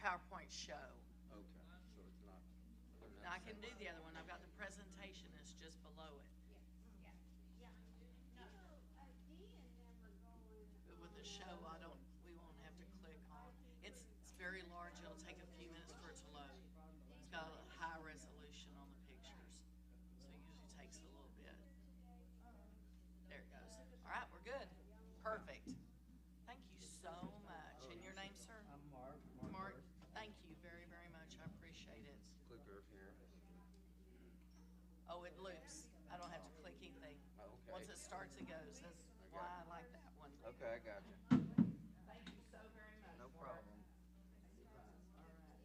PowerPoint show. Okay, so it's not. doesn't Now, I have the can same do the other level. one. I've got the presentation, it's just below it. Yeah, yeah, yeah. No, Dee and them are going. But with the show, we won't have to click on. It's very large, it'll take a few minutes for it to load. It's got a high resolution on the pictures, so it usually takes a little bit. There it goes. All right, we're good. Perfect. Thank you so much. And your name, sir? I'm Mark. Mark, Hurst. thank you very, very much. I appreciate it. Clicker here. Oh, it loops. I don't have to click anything. Okay. Once it starts, it goes. That's I got why I it. like that one. Okay, I got you. Thank you so very much. No Mark. problem. All right.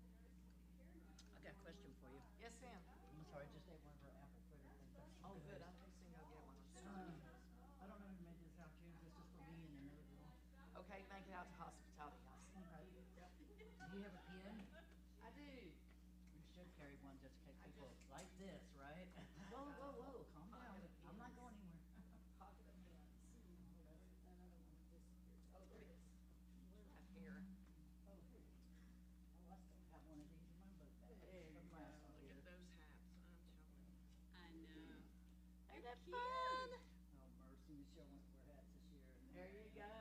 I got a question for you. Yes, ma'am. I'm sorry, I just ate one of her apple fritter things. That's so Oh, good. I'm fixing to go get one. I don't know who made this out to you. This is for me and another girl. Okay, make it out to Hospitality House. Okay. Do you have a pen? I do. You should carry one just in case people like this, right? Whoa, whoa, whoa, calm down. I'm not going anywhere. Pocket of pens. Another one disappeared. Oh, there it is. Up here. Oh, I still have one of these in my book bag. There you From go. last Look year. at those hats. I'm telling you. I know. Ain't that fun? Oh, mercy, Michelle went to wear hats this year. and- There you go.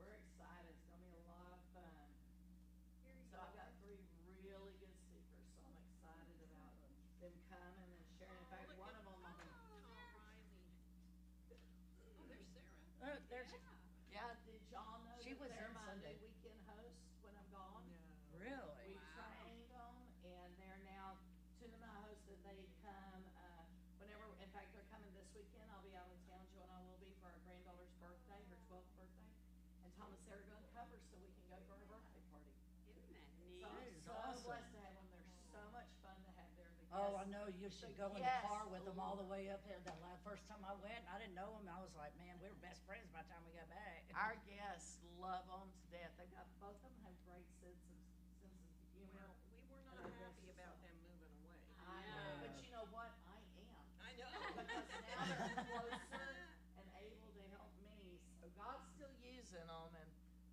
We're excited. It's gonna be a lot of fun. So I've got 3 really good speakers, so I'm excited about them coming and sharing. In fact, one of them, Oh, there's Sarah. Oh, there's, yeah, did y'all know She that was they're in my Sunday. new weekend host when I'm gone? really? We trained them, and they're now, two of my hosts that they come, whenever, in fact, they're coming this weekend. I'll be out in town, Joe and I will be for our granddaughter's birthday, her 12th birthday. And Tom and Sarah are gonna cover so we can go for her birthday party. Isn't that neat? So I'm is so awesome. blessed to have them. They're so much fun to have there. The Oh, I guests- know, you should the go in the guests- car with them all the way up there. First time I went, I didn't know them, and I was like, man, we were best friends by the time we got back. Our guests love them to death. They've got, both of them have great sense of humor. Well, we were not And happy they're about so- them moving away. I know, but you know what? I am. I know. Because now they're closer and able to help me. So God's still using them, and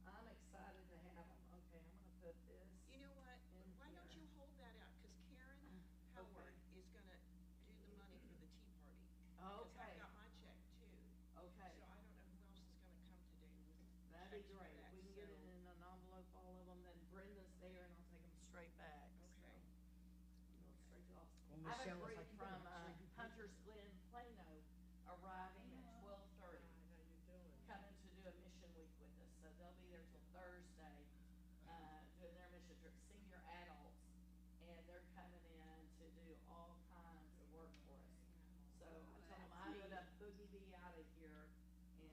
I'm excited to have them. Okay, I'm gonna put this. You know what, in why don't here. you hold that out, cause Karen Howard is gonna do the money for the tea party. Cause Okay. I got my check too. Okay, So I don't know who else is gonna come today with that'd be checks for great. that, We can get it so- in an envelope, all of them, then Brenda's there, and I'll take them straight back. Okay. Go straight to us. Well, I have Michelle a was brief like, "You better from make sure you put-" Hunters Glen, Plano, arriving at 12:30. How you doing? Coming to do a mission week with us, so they'll be there till Thursday, doing their mission trip, senior adults. And they're coming in to do all kinds of work for us. So I told them I'm gonna boogie thee out of here and,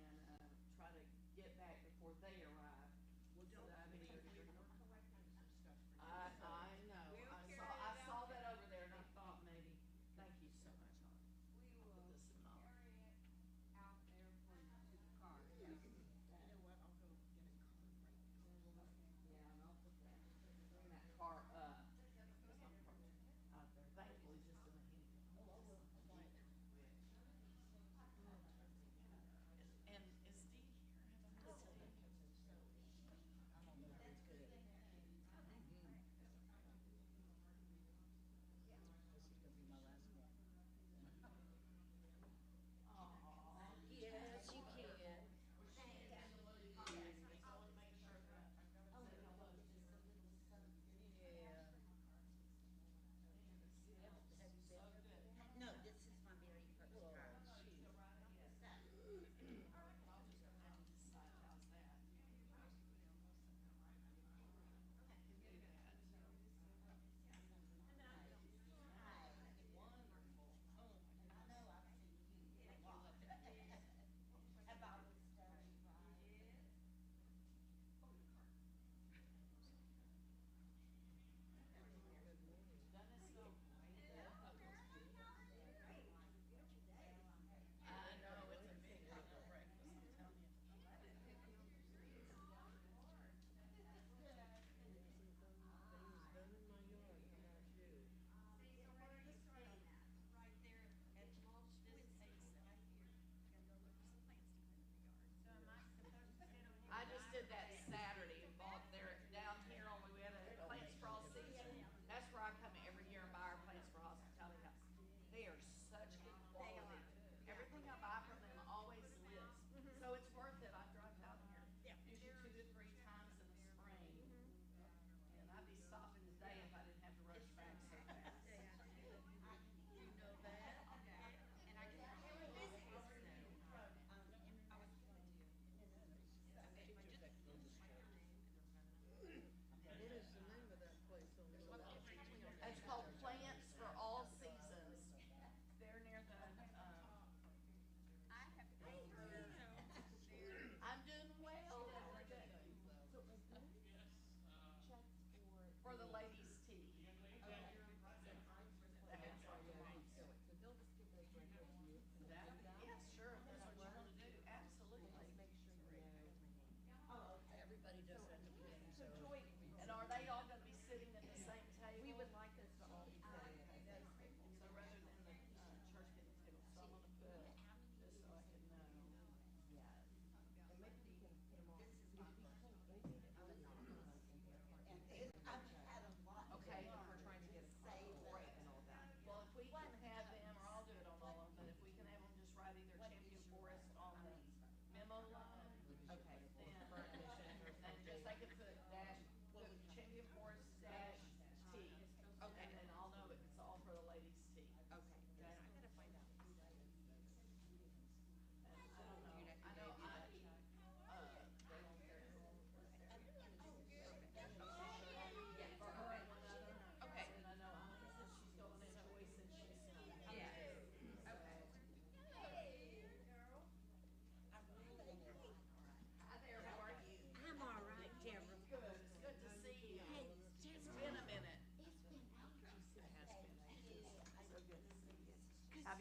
try to get back before they arrive. Well, So don't, that I we can can, go to- we're collecting some stuff for you. I know, We'll I carry saw, it I out saw there. that over there and I thought maybe,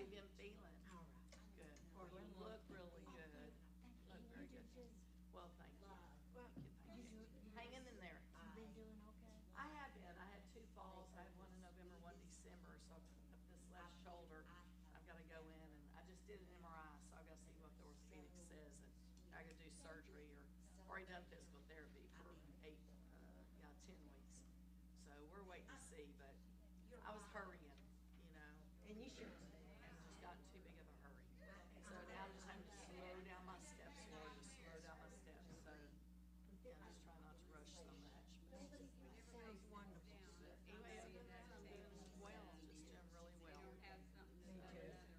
you been feeling? All right. Good. You look really good. Look very good. Well, thank you. Well, Thank you. Hanging in there. you been doing okay? I have been. I had 2 falls. I had one in November, one December. So this left shoulder, I've got to go in and I just did an MRI. So I've got to see what the orthopedic says and I could do surgery or already done physical therapy for 10 weeks. So we're waiting to see, but I was hurrying, you know. And you should. And just got in too big of a hurry. So now I'm just having to slow down my steps, Lord, just slow down my steps. So, yeah, just try not to rush so much. Sounds wonderful. But anyway, other than that, I'm doing well, just doing really well.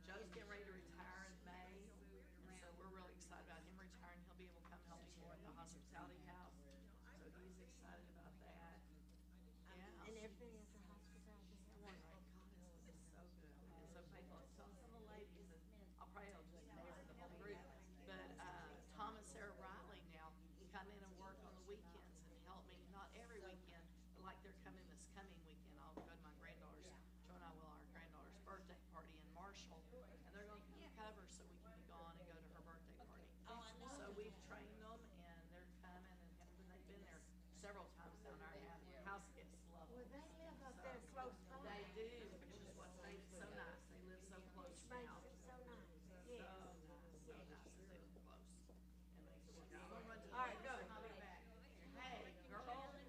Joe's getting ready to retire in May, so we're really excited about him retiring. He'll be able to come help me more at the hospitality house. So he's excited about that. Yeah. And everything at your hospitality? Wonderful. God, it's so good and so faithful. I was telling some of the ladies, and I'll pray I'll just name the whole group. But Tom and Sarah Riley now come in and work on the weekends and help me. Not every weekend, but like they're coming this coming weekend. I'll go to my granddaughter's, Joe and I will, our granddaughter's birthday party in Marshall, and they're going to cover so we can be gone and go to her birthday party. So we've trained them, and they're coming, and they've been there several times down our house gets lovely. Well, they live up there close by. They do, which is what's made it so nice. They live so close Makes now. it so nice. So Yes. nice, so nice that they live close. It makes it work. I'm gonna run to the All right, office go. and I'll be back. Hey, girl. We just got out of the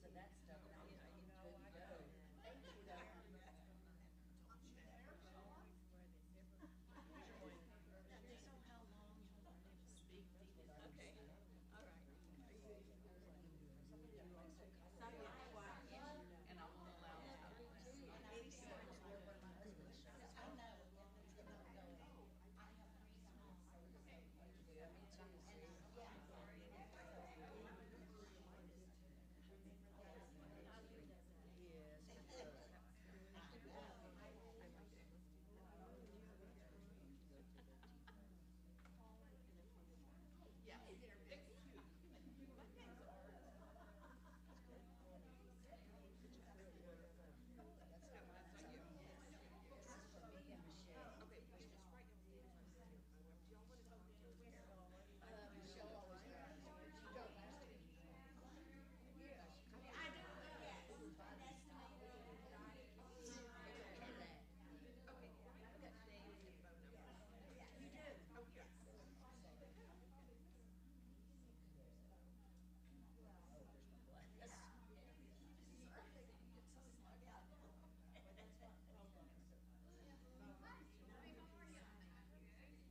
So that stuff, good to go. Thank you, though. Okay. All right. And I won't allow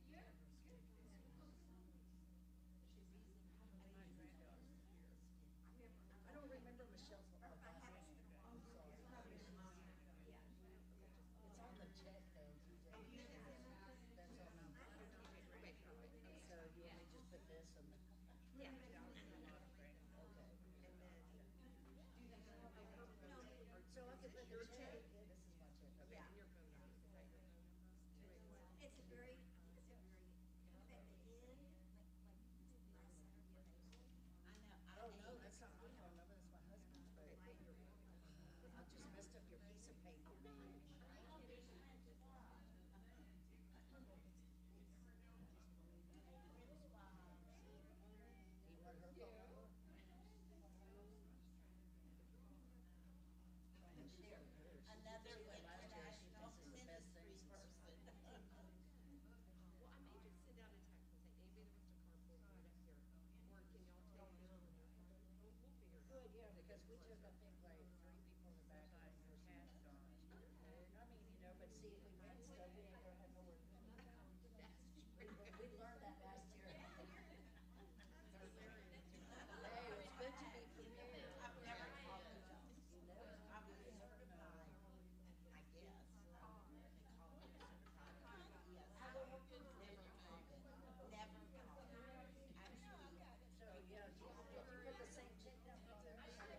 Yeah. I don't remember Michelle's last name. I'm sorry. It's on the check though, TJ. That's on the. So you want me to just put this on the? Okay. So I could put the check, this is my check. Okay. It's a very, at the end, like last Saturday. Oh, no, that's not my phone number, that's my husband's, but I just messed up your piece of paper, man. Do you want her phone? And share hers. Another She went last year, she international thinks it's the best thing ministry since. person. Well, I may just send out a text and say, anybody that wants to carpool right up here, or can y'all take me? We'll figure it out. Good, yeah, because we took, I think, like 3 people in the back of the first one. I mean, you know, but see, if we rent stuff, we ain't gonna have nowhere to put it. We learned that last year. Hey, it was good to be prepared. I've never called it. You know? I was certified, I guess. They call it certified. Yes. Never called it. Never called it. Actually, So, yeah, did you put the same check down for everybody?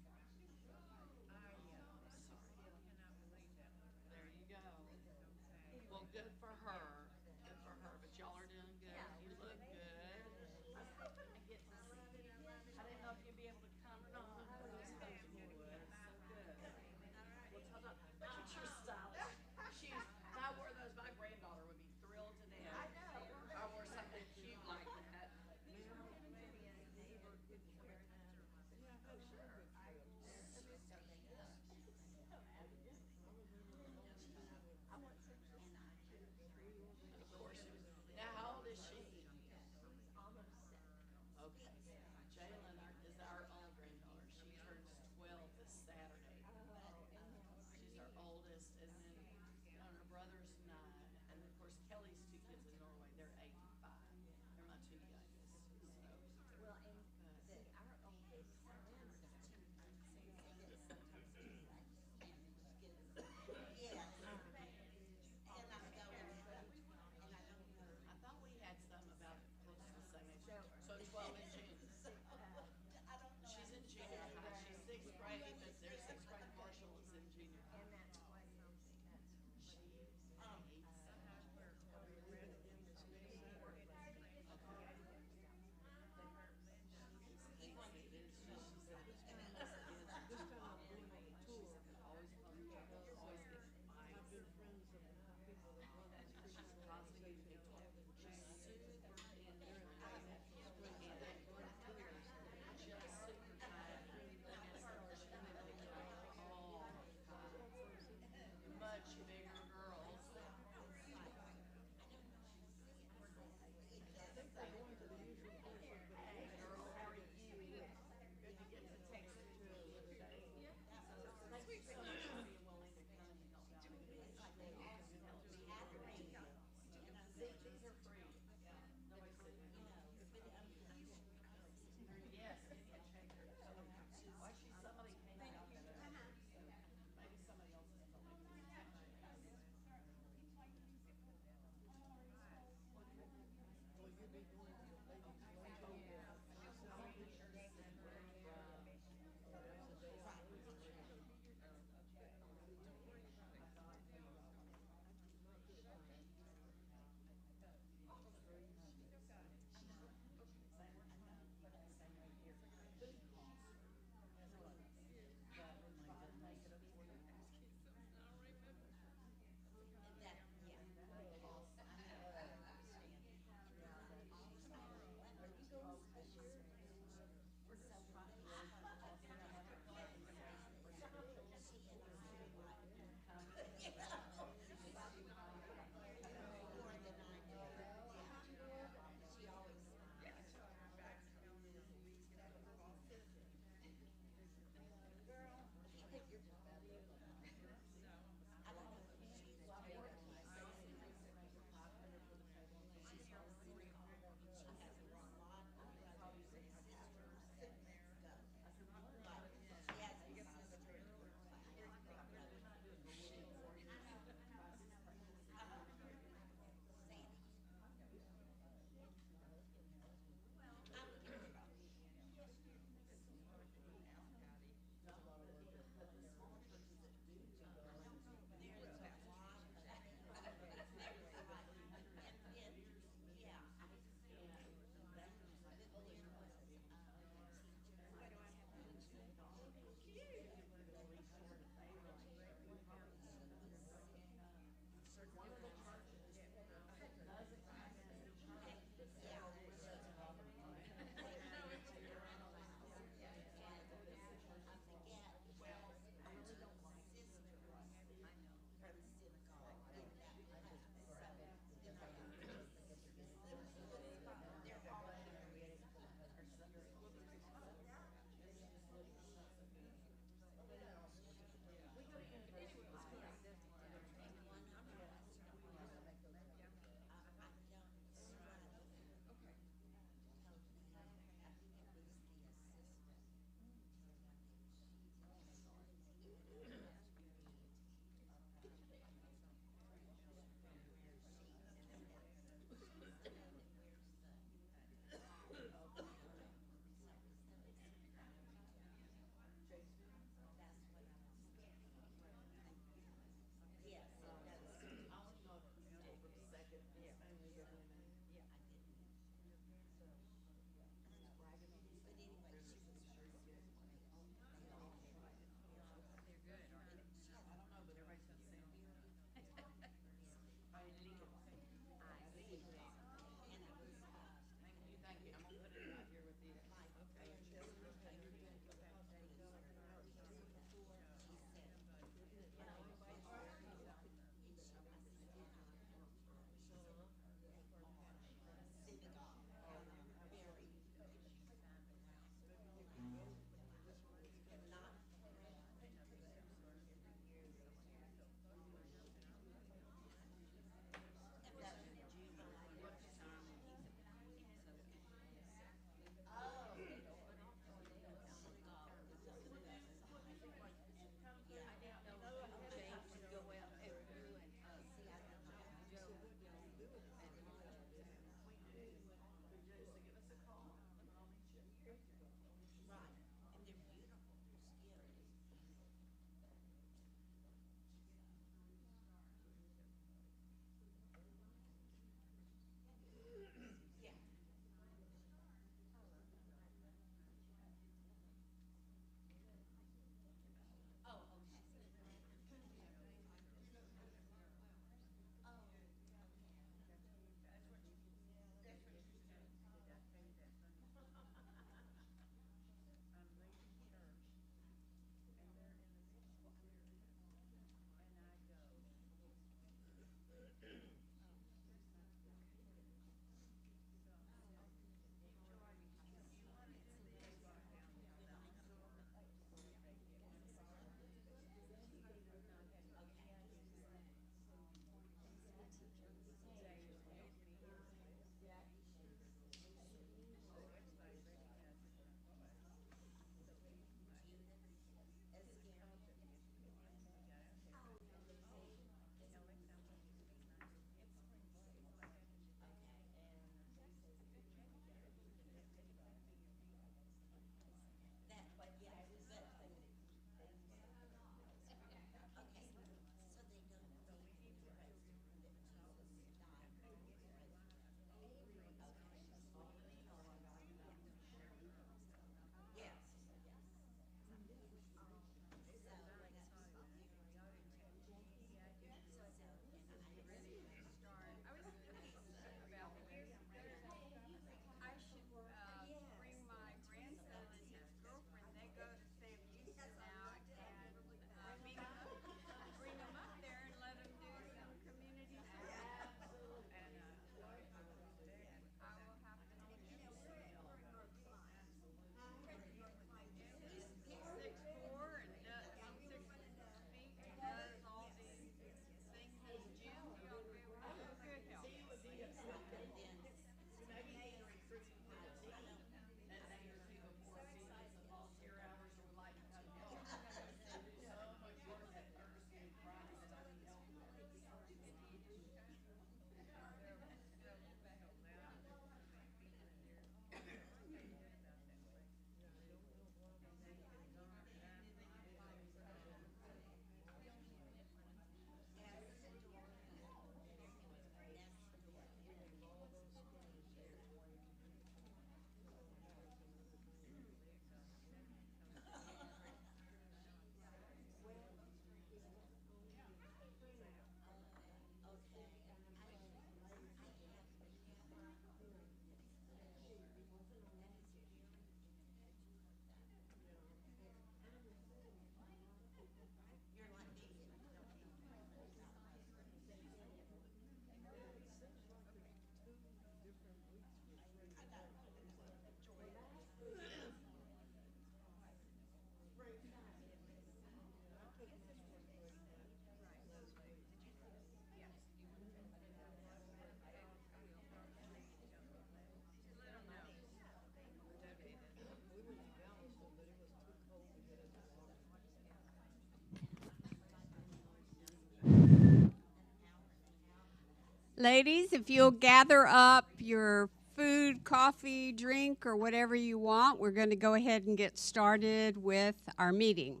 Ladies, if you'll gather up your food, coffee, drink, or whatever you want, we're going to go ahead and get started with our meeting.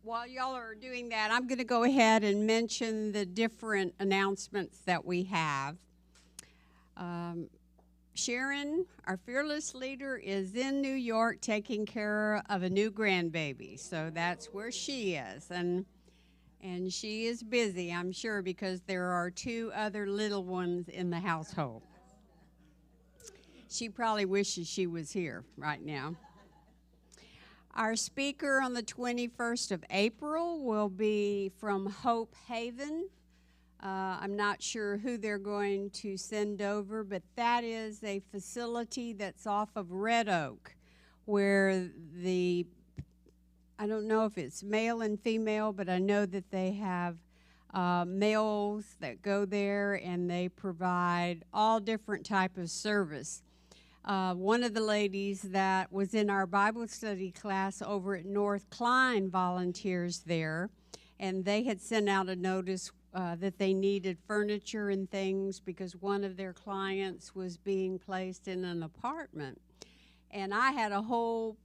While y'all are doing that, I'm going to go ahead and mention the different announcements that we have. Sharon, our fearless leader, is in New York taking care of a new grandbaby, so that's where she is. And she is busy, I'm sure, because there are 2 other little ones in the household. She probably wishes she was here right now. Our speaker on the 21st of April will be from Hope Haven. I'm not sure who they're going to send over, but that is a facility that's off of Red Oak, where I don't know if it's male and female, but I know that they have males that go there, and they provide all different type of service. One of the ladies that was in our Bible study class over at North Klein volunteers there, and they had sent out a notice that they needed furniture and things because one of their clients was being placed in an apartment. And I had a whole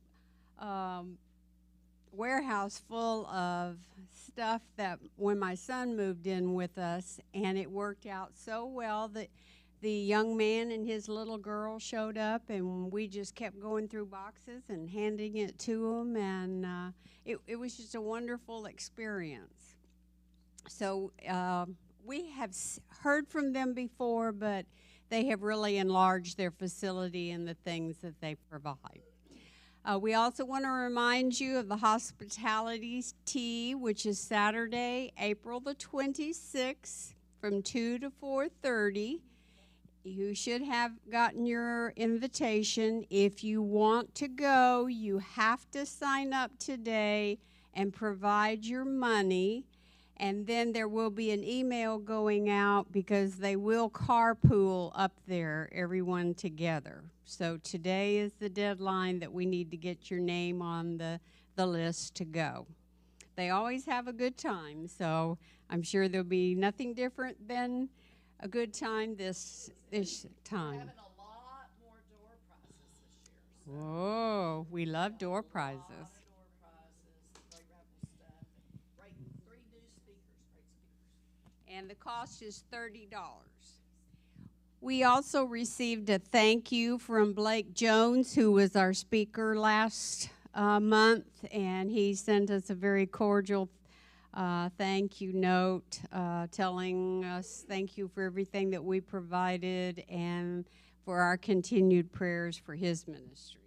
warehouse full of stuff that when my son moved in with us, and it worked out so well that the young man and his little girl showed up, and we just kept going through boxes and handing it to them, and it was just a wonderful experience. So we have heard from them before, but they have really enlarged their facility and the things that they provide. We also want to remind you of the hospitality tea, which is Saturday, April the 26th from 2 to 4:30. You should have gotten your invitation. If you want to go, you have to sign up today and provide your money. And then there will be an email going out because they will carpool up there, everyone together. So today is the deadline that we need to get your name on the list to go. They always have a good time, so I'm sure there'll be nothing different than a good time this time. We're having a lot more door prizes this year. So Whoa, we love door a lot prizes. of door prizes, great raffle stuff, and great 3 new speakers, great speakers. And the cost is $30. We also received a thank you from Blake Jones, who was our speaker last month, and he sent us a very cordial thank you note telling us thank you for everything that we provided and for our continued prayers for his ministry.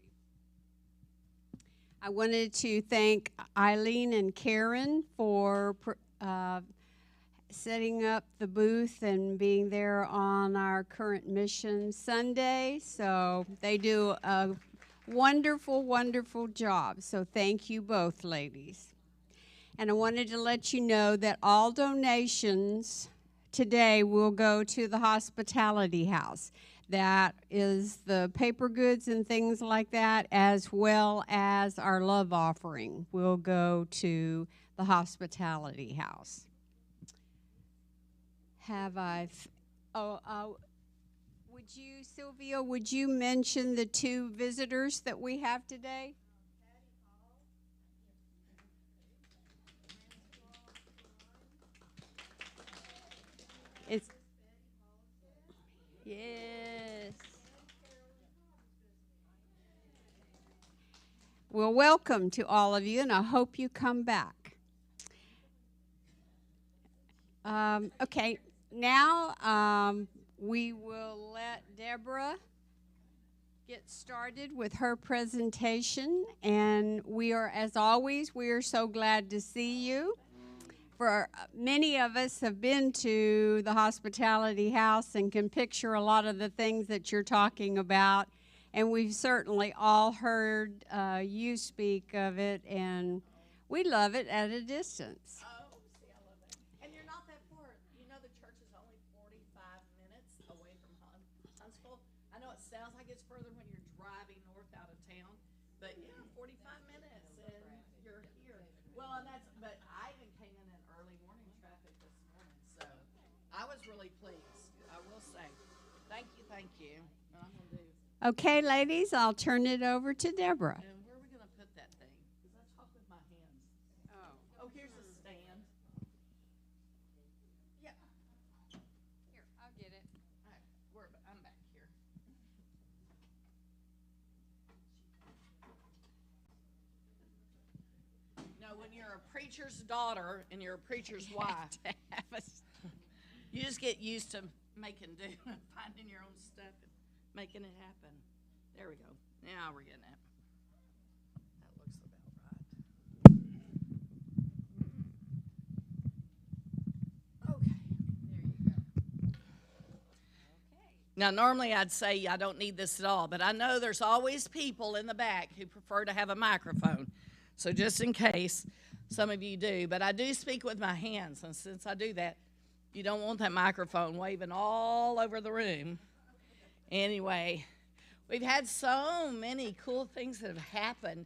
I wanted to thank Eileen and Karen for setting up the booth and being there on our Current Mission Sunday. So they do a wonderful, wonderful job. So thank you both, ladies. And I wanted to let you know that all donations today will go to the hospitality house. That is the paper goods and things like that, as well as our love offering will go to the hospitality house. Would you, Sylvia, would you mention the 2 visitors that we have today? Yes. Well, welcome to all of you, and I hope you come back. Okay, now we will let Deborah get started with her presentation, and we are, as always, we are so glad to see you. For many of us have been to the hospitality house and can picture a lot of the things that you're talking about, and we've certainly all heard you speak of it, and we love it at a distance. Oh, see, I love that. And you're not that far. You know the church is only 45 minutes away from Huntsville. I know it sounds like it's further when you're driving north out of town, but yeah, 45 minutes and you're here. Well, and but I even came in early morning traffic this morning, so I was really pleased. I say. Thank you, thank you. And I'm gonna do, Okay, ladies, I'll turn it over to Deborah. and where are we gonna put that thing? Cause I talk with my hands. Oh, here's a stand. Yeah, Here, I'll get it. I'm back here. No, when you're a preacher's daughter and you're a preacher's wife, you just get used to making do and finding your own stuff and making it happen. There we go. Now we're getting it. That looks about right. Okay. There you go. Okay. Now, normally I'd say I don't need this at all, but I know there's always people in the back who prefer to have a microphone. So just in case some of you do, but I do speak with my hands, and since I do that, you don't want that microphone waving all over the room. Anyway, we've had so many cool things that have happened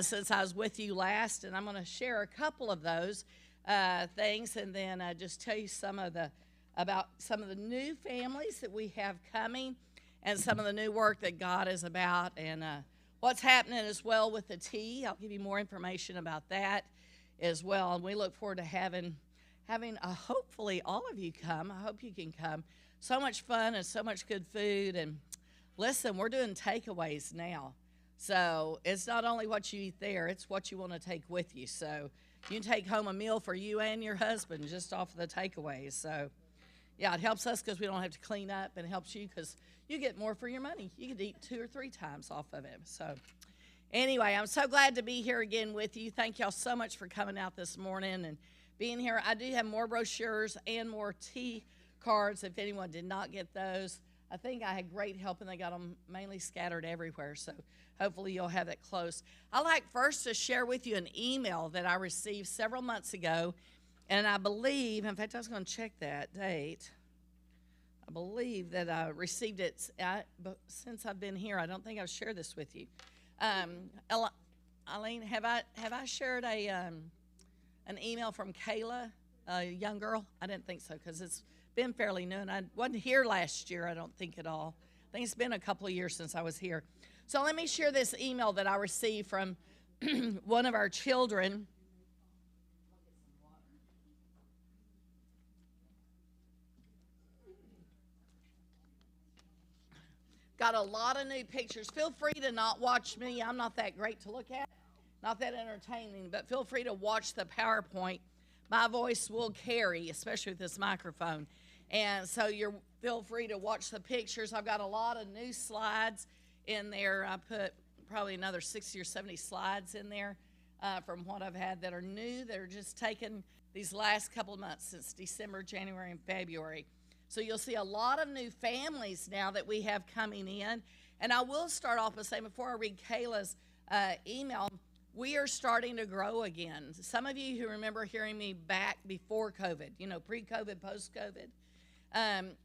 since I was with you last, and I'm going to share a couple of those things, and then just tell you about some of the new families that we have coming, and some of the new work that God is about, and what's happening as well with the tea. I'll give you more information about that as well, and we look forward to having hopefully all of you come. I hope you can come. So much fun and so much good food, and listen, we're doing takeaways now. So it's not only what you eat there, it's what you want to take with you. So you can take home a meal for you and your husband just off of the takeaways. So yeah, it helps us because we don't have to clean up, and it helps you because you get more for your money. You could eat 2 or 3 times off of it. So anyway, I'm so glad to be here again with you. Thank y'all so much for coming out this morning and being here. I do have more brochures and more tea cards if anyone did not get those. I think I had great help, and they got them mainly scattered everywhere, so hopefully you'll have it close. I'd like first to share with you an email that I received several months ago, and I believe, in fact, I was going to check that date. I believe that I received it, but since I've been here, I don't think I've shared this with you. Eileen, have I shared an email from Kayla, a young girl? I didn't think so because it's been fairly new, and I wasn't here last year, I don't think at all. I think it's been a couple of years since I was here. So let me share this email that I received from one of our children. Got a lot of new pictures. Feel free to not watch me. I'm not that great to look at, not that entertaining, but feel free to watch the PowerPoint. My voice will carry, especially with this microphone. And so feel free to watch the pictures. I've got a lot of new slides in there. I put probably another 60 or 70 slides in there from what I've had that are new, that are just taken these last couple of months since December, January, and February. So you'll see a lot of new families now that we have coming in. And I will start off by saying, before I read Kayla's email, we are starting to grow again. Some of you who remember hearing me back before COVID, pre-COVID, post-COVID.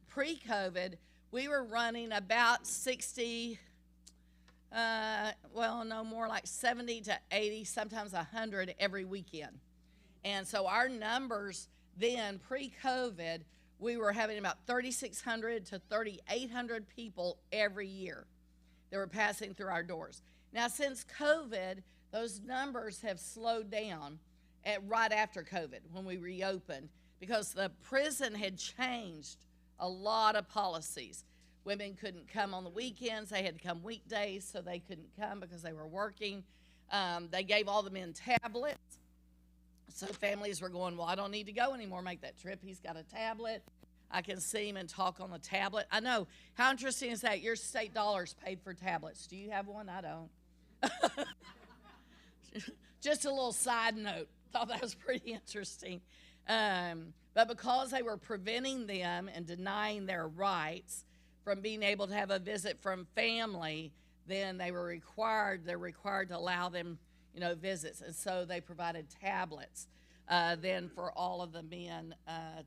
Pre-COVID, we were running about 60, more like 70 to 80, sometimes 100 every weekend. And so our numbers then, pre-COVID, we were having about 3,600 to 3,800 people every year that were passing through our doors. Now, since COVID, those numbers have slowed down right after COVID when we reopened, because the prison had changed a lot of policies. Women couldn't come on the weekends. They had to come weekdays, so they couldn't come because they were working. They gave all the men tablets. So families were going, well, I don't need to go anymore, make that trip. He's got a tablet. I can see him and talk on the tablet. I know. How interesting is that? Your state dollars paid for tablets. Do you have one? I don't. Just a little side note. Thought that was pretty interesting. But because they were preventing them and denying their rights from being able to have a visit from family, then they're required to allow them, visits. And so they provided tablets then for all of the men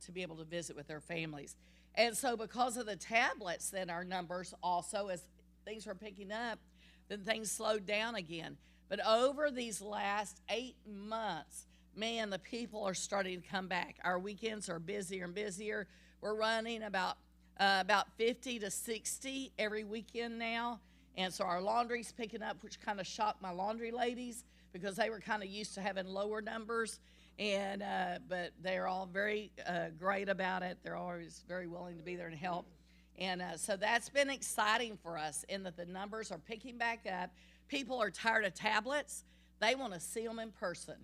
to be able to visit with their families. And so because of the tablets, then our numbers also, as things were picking up, then things slowed down again. But over these last 8 months, man, the people are starting to come back. Our weekends are busier and busier. We're running about about 50 to 60 every weekend now. And so our laundry's picking up, which kind of shocked my laundry ladies because they were kind of used to having lower numbers. And but they're all very great about it. They're always very willing to be there and help. And so that's been exciting for us in that the numbers are picking back up. People are tired of tablets. They want to see them in person.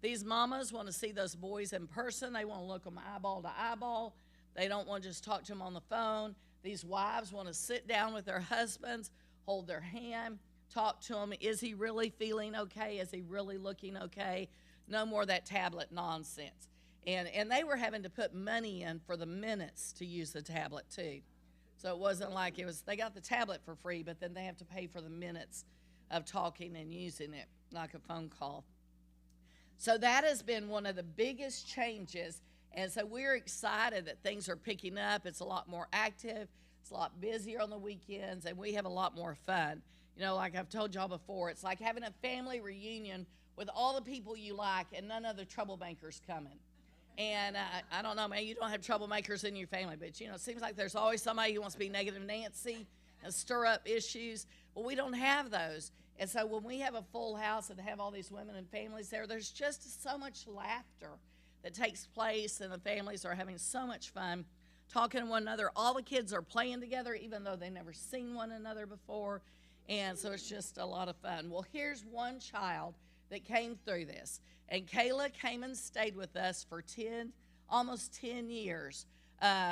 These mamas want to see those boys in person. They want to look them eyeball to eyeball. They don't want to just talk to them on the phone. These wives want to sit down with their husbands, hold their hand, talk to them. Is he really feeling okay? Is he really looking okay? No more of that tablet nonsense. And they were having to put money in for the minutes to use the tablet too. So it wasn't like they got the tablet for free, but then they have to pay for the minutes of talking and using it like a phone call. So that has been one of the biggest changes. And so we're excited that things are picking up. It's a lot more active. It's a lot busier on the weekends, and we have a lot more fun. You know, like I've told y'all before, it's like having a family reunion with all the people you like and none of the troublemakers coming. And I don't know, man, you don't have troublemakers in your family, but, you know, it seems like there's always somebody who wants to be negative Nancy and stir up issues. Well, we don't have those. And so when we have a full house and have all these women and families there, there's just so much laughter that takes place, and the families are having so much fun talking to one another. All the kids are playing together, even though they've never seen one another before. And so it's just a lot of fun. Well, here's one child that came through this. And Kayla came and stayed with us for almost 10 years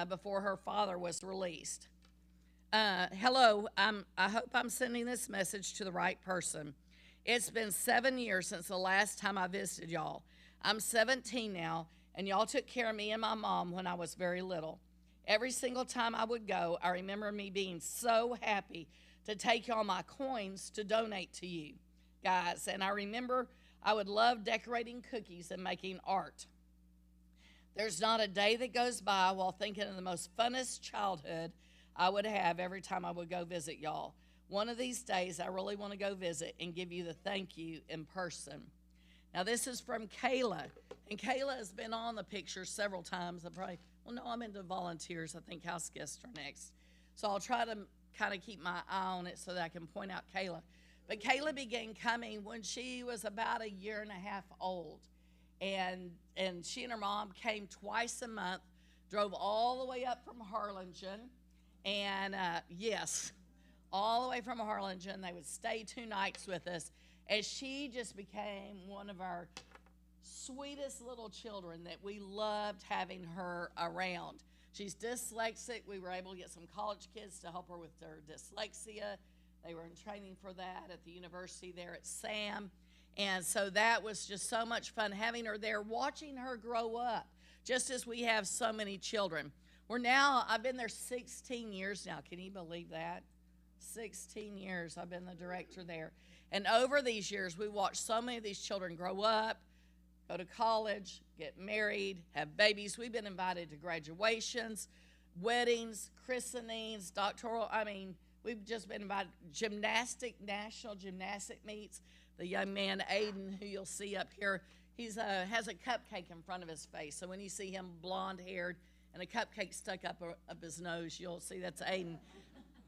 before her father was released. Hello, I hope I'm sending this message to the right person. It's been 7 years since the last time I visited y'all. I'm 17 now, and y'all took care of me and my mom when I was very little. Every single time I would go, I remember me being so happy to take y'all my coins to donate to you guys. And I remember I would love decorating cookies and making art. There's not a day that goes by while thinking of the most funnest childhood I would have every time I would go visit y'all. One of these days, I really want to go visit and give you the thank you in person. Now, this is from Kayla, and Kayla has been on the picture several times. I'm into volunteers. I think house guests are next. So I'll try to kind of keep my eye on it so that I can point out Kayla. But Kayla began coming when she was about 1.5 years old. And she and her mom came twice a month, drove all the way up from Harlingen. And yes, all the way from Harlingen. They would stay 2 nights with us. And she just became one of our sweetest little children that we loved having her around. She's dyslexic. We were able to get some college kids to help her with their dyslexia. They were in training for that at the university there at SAM. And so that was just so much fun having her there, watching her grow up, just as we have so many children. I've been there 16 years now. Can you believe that? 16 years I've been the director there. And over these years, we watched so many of these children grow up, go to college, get married, have babies. We've been invited to graduations, weddings, christenings, we've just been invited national gymnastic meets. The young man, Aiden, who you'll see up here, has a cupcake in front of his face. So when you see him blonde-haired and a cupcake stuck up his nose, you'll see that's Aiden.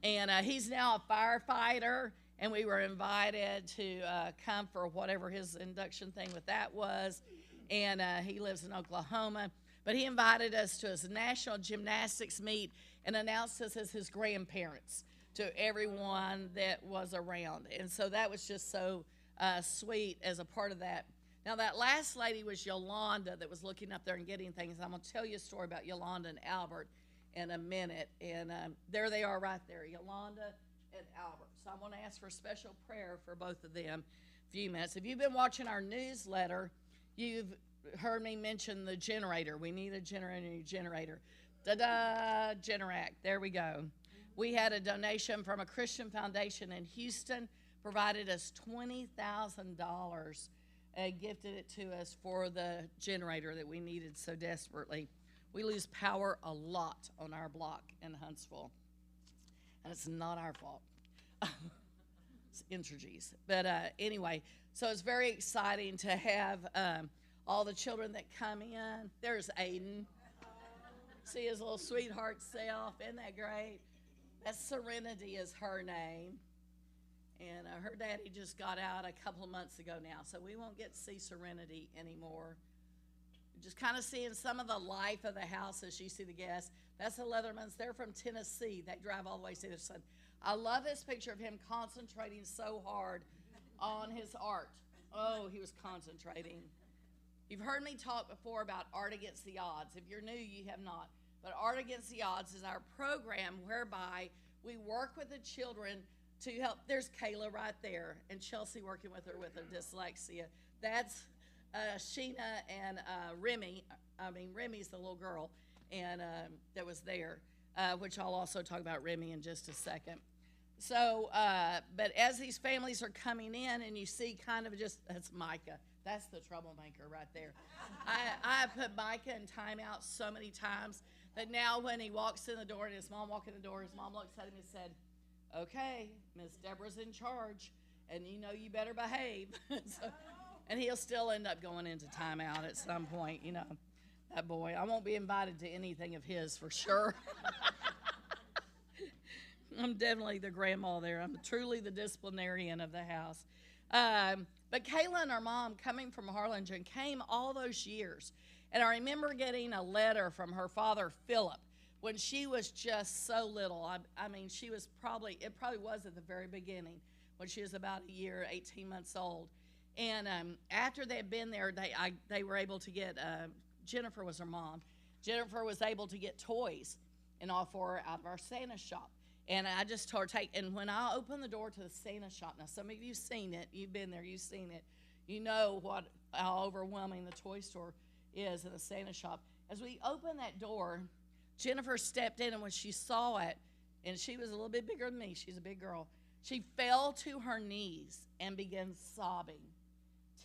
And he's now a firefighter, and we were invited to come for whatever his induction thing with that was. And he lives in Oklahoma. But he invited us to his national gymnastics meet and announced us as his grandparents to everyone that was around. And so that was just so sweet as a part of that. Now, that last lady was Yolanda that was looking up there and getting things. I'm going to tell you a story about Yolanda and Albert in a minute. And there they are right there, Yolanda and Albert. So I want to ask for a special prayer for both of them a few minutes. If you've been watching our newsletter, you've heard me mention the generator. We need a generator. Da-da, Generac. There we go. We had a donation from a Christian foundation in Houston, provided us $20,000 and gifted it to us for the generator that we needed so desperately. We lose power a lot on our block in Huntsville, and it's not our fault. It's Entergy's. But anyway, so it's very exciting to have all the children that come in. There's Aiden. See his little sweetheart self. Isn't that great? That's Serenity is her name. And her daddy just got out a couple of months ago now, so we won't get to see Serenity anymore. Just kind of seeing some of the life of the house as you see the guests. That's the Leathermans. They're from Tennessee. They drive all the way to see their son. I love this picture of him concentrating so hard on his art. Oh, he was concentrating. You've heard me talk before about Art Against the Odds. If you're new, you have not. But Art Against the Odds is our program whereby we work with the children to help. There's Kayla right there, and Chelsea working with her dyslexia. That's Sheena and Remy. I mean, Remy's the little girl, and that was there, which I'll also talk about Remy in just a second. So, but as these families are coming in, and you see kind of just, that's Micah. That's the troublemaker right there. I put Micah in timeout so many times that now when he walks in the door and his mom walks in the door, his mom looks at him and said, okay, Miss Deborah's in charge, and you know you better behave. So, and he'll still end up going into timeout at some point, you know. That boy, I won't be invited to anything of his for sure. I'm definitely the grandma there. I'm truly the disciplinarian of the house. But Kayla and her mom, coming from Harlingen, came all those years. And I remember getting a letter from her father, Philip, when she was just so little. I mean, she was it probably was at the very beginning, when she was about a year, 18 months old. And after they had been there, they were able to get, Jennifer was her mom. Jennifer was able to get toys and all for her out of our Santa shop. And I just told her, and when I opened the door to the Santa shop, now some of you have seen it, you've been there, you've seen it, you know how overwhelming the toy store is in the Santa shop. As we opened that door, Jennifer stepped in, and when she saw it, and she was a little bit bigger than me, she's a big girl, she fell to her knees and began sobbing.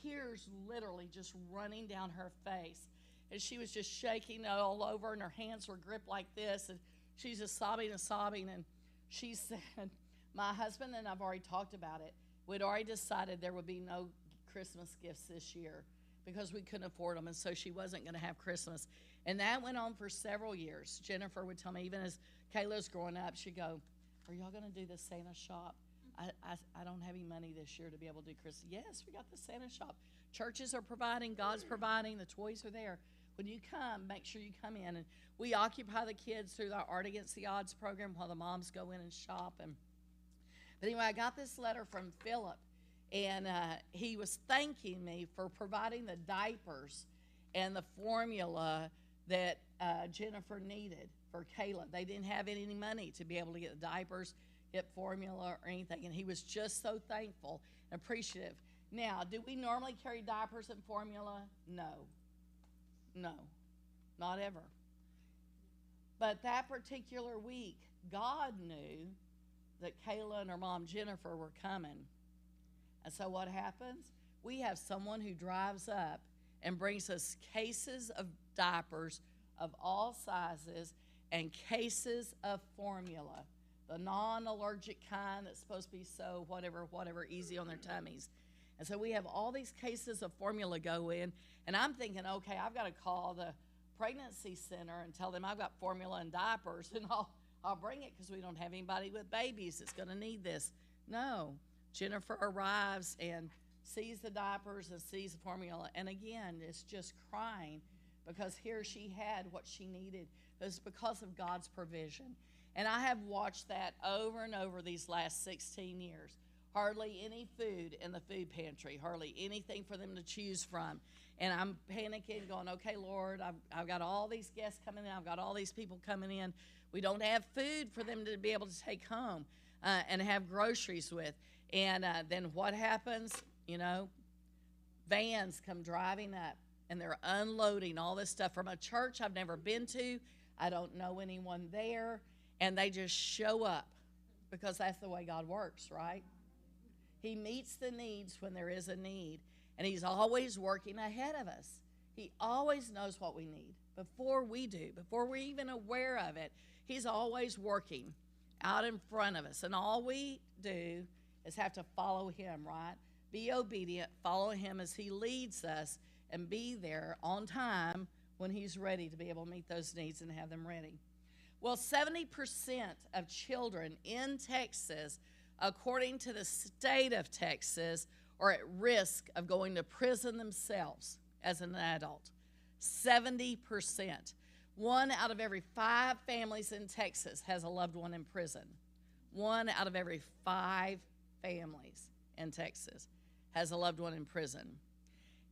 Tears literally just running down her face. And she was just shaking all over, and her hands were gripped like this, and she's just sobbing and sobbing. And she said, my husband and I've already talked about it. We'd already decided there would be no Christmas gifts this year because we couldn't afford them, and so she wasn't going to have Christmas. And that went on for several years. Jennifer would tell me, even as Kayla's growing up, she'd go, are y'all going to do the Santa shop? I don't have any money this year to be able to do Christmas. Yes, we got the Santa shop. Churches are providing, God's providing, the toys are there. When you come, make sure you come in. And we occupy the kids through our Art Against the Odds program while the moms go in and shop. But anyway, I got this letter from Philip, and he was thanking me for providing the diapers and the formula that Jennifer needed for Kayla. They didn't have any money to be able to get the diapers, get formula, or anything, and he was just so thankful and appreciative. Now, do we normally carry diapers and formula? No, not ever. But that particular week, God knew that Kayla and her mom Jennifer were coming. And so what happens? We have someone who drives up and brings us cases of diapers of all sizes and cases of formula, the non-allergic kind that's supposed to be so whatever, easy on their tummies. And so we have all these cases of formula go in, and I'm thinking, okay, I've got to call the pregnancy center and tell them I've got formula and diapers, and I'll bring it because we don't have anybody with babies that's going to need this. No, Jennifer arrives and sees the diapers and sees the formula, and again, it's just crying because here she had what she needed. It was because of God's provision. And I have watched that over and over these last 16 years. Hardly any food in the food pantry, hardly anything for them to choose from. And I'm panicking, going, okay, Lord, I've got all these guests coming in. I've got all these people coming in. We don't have food for them to be able to take home and have groceries with. And then what happens? You know, vans come driving up, and they're unloading all this stuff from a church I've never been to. I don't know anyone there. And they just show up because that's the way God works, right? He meets the needs when there is a need, and he's always working ahead of us. He always knows what we need before we do, before we're even aware of it. He's always working out in front of us, and all we do is have to follow him, right? Be obedient, follow him as he leads us, and be there on time when he's ready to be able to meet those needs and have them ready. Well, 70% of children in Texas, according to the state of Texas, are at risk of going to prison themselves as an adult. 70%. 1 out of every 5 families in Texas has a loved one in prison. 1 out of every 5 families in Texas has a loved one in prison.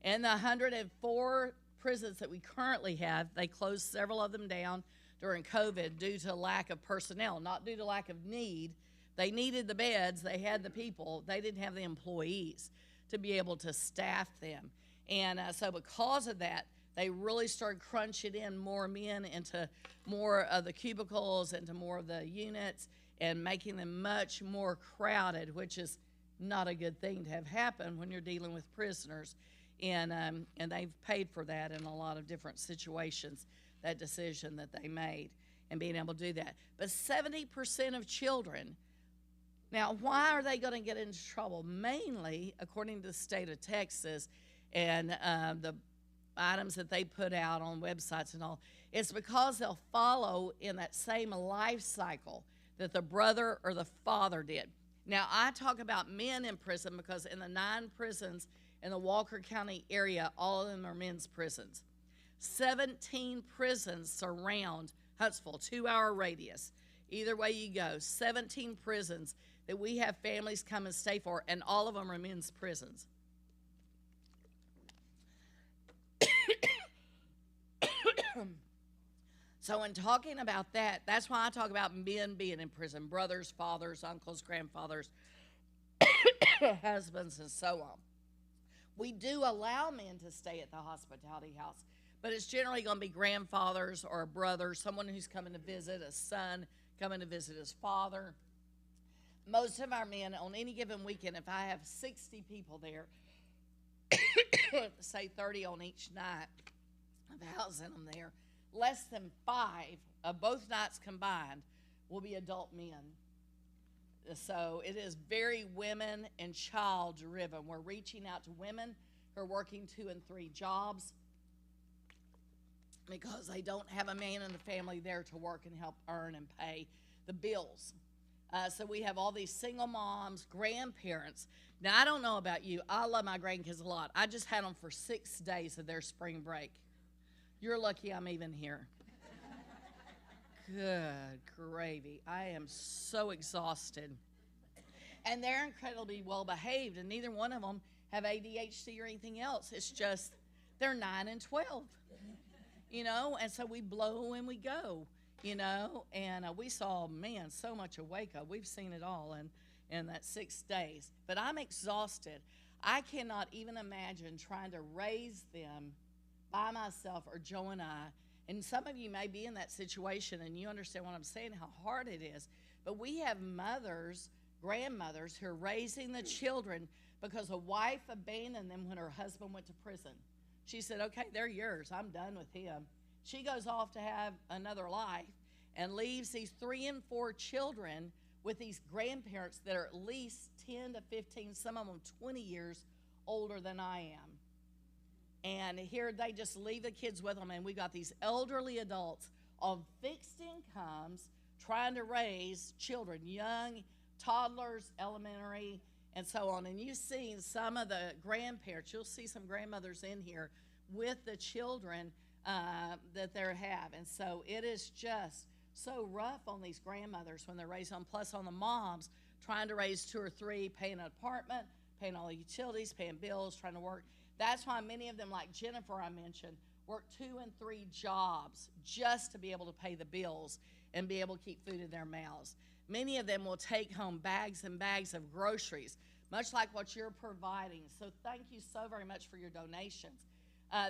And the 104 prisons that we currently have, they closed several of them down during COVID due to lack of personnel, not due to lack of need. They needed the beds, they had the people, they didn't have the employees to be able to staff them. And so because of that, they really started crunching in more men into more of the cubicles, into more of the units, and making them much more crowded, which is not a good thing to have happen when you're dealing with prisoners. And they've paid for that in a lot of different situations, that decision that they made and being able to do that. But 70% of children, now why are they going to get into trouble? Mainly, according to the state of Texas and the items that they put out on websites and all, it's because they'll follow in that same life cycle that the brother or the father did. Now, I talk about men in prison because in the 9 prisons in the Walker County area, all of them are men's prisons. 17 prisons surround Huntsville, 2-hour radius. Either way you go, 17 prisons that we have families come and stay for, and all of them are men's prisons. So in talking about that, that's why I talk about men being in prison, brothers, fathers, uncles, grandfathers, husbands, and so on. We do allow men to stay at the hospitality house, but it's generally going to be grandfathers or a brother, someone who's coming to visit, a son coming to visit his father. Most of our men, on any given weekend, if I have 60 people there, say 30 on each night of housing them there, less than 5 of both nights combined will be adult men. So it is very women and child driven. We're reaching out to women who are working 2 and 3 jobs because they don't have a man in the family there to work and help earn and pay the bills. So we have all these single moms, grandparents. Now, I don't know about you. I love my grandkids a lot. I just had them for 6 days of their spring break. You're lucky I'm even here. Good gravy. I am so exhausted. And they're incredibly well behaved, and neither one of them have ADHD or anything else. It's just they're 9 and 12, you know, and so we blow when we go, you know, and we saw, man, so much of Waco. We've seen it all in that 6 days. But I'm exhausted. I cannot even imagine trying to raise them by myself or Joe and I. And some of you may be in that situation and you understand what I'm saying, how hard it is. But we have mothers, grandmothers who are raising the children because a wife abandoned them when her husband went to prison. She said, okay, they're yours. I'm done with him. She goes off to have another life and leaves these 3 and 4 children with these grandparents that are at least 10 to 15, some of them 20 years older than I am. And here they just leave the kids with them, and we got these elderly adults on fixed incomes trying to raise children, young toddlers, elementary, and so on. And you've seen some of the grandparents. You'll see some grandmothers in here with the children that they have. And so it is just so rough on these grandmothers when they're raising them, plus on the moms trying to raise 2 or 3, paying an apartment, paying all the utilities, paying bills, trying to work. That's why many of them, like Jennifer I mentioned, work 2 and 3 jobs just to be able to pay the bills and be able to keep food in their mouths. Many of them will take home bags and bags of groceries, much like what you're providing. So thank you so very much for your donations.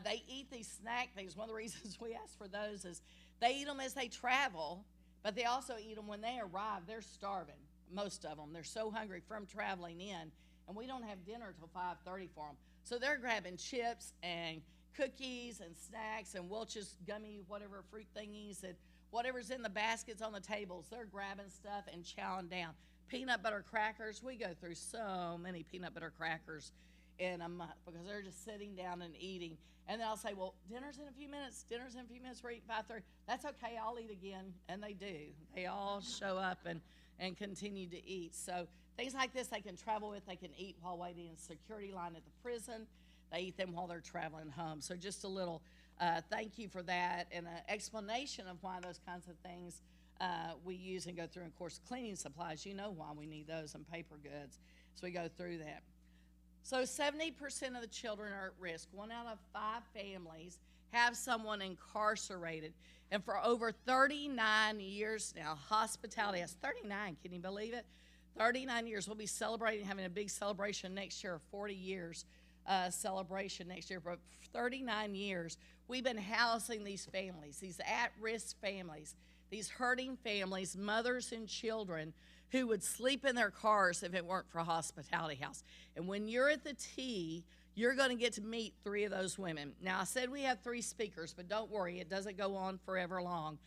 They eat these snack things. One of the reasons we ask for those is they eat them as they travel, but they also eat them when they arrive. They're starving, most of them. They're so hungry from traveling in, and we don't have dinner till 5:30 for them. So they're grabbing chips and cookies and snacks and Welch's gummy, whatever fruit thingies, and whatever's in the baskets on the tables. They're grabbing stuff and chowing down. Peanut butter crackers. We go through so many peanut butter crackers in a month because they're just sitting down and eating. And then I'll say, well, dinner's in a few minutes. Dinner's in a few minutes. We're eating 5:30. That's okay. I'll eat again. And they do. They all show up and continue to eat. So things like this they can travel with. They can eat while waiting in security line at the prison. They eat them while they're traveling home. So just a little thank you for that and an explanation of why those kinds of things we use and go through. And, of course, cleaning supplies, you know why we need those, and paper goods. So we go through that. So 70% of the children are at risk. 1 out of 5 families have someone incarcerated. And for over 39 years now, hospitality has 39, can you believe it? 39 years. We'll be celebrating, having a big celebration next year, 40 years celebration next year. But for 39 years, we've been housing these families, these at-risk families, these hurting families, mothers and children who would sleep in their cars if it weren't for Hospitality House. And when you're at the T, you're going to get to meet 3 of those women. Now, I said we have 3 speakers, but don't worry, it doesn't go on forever long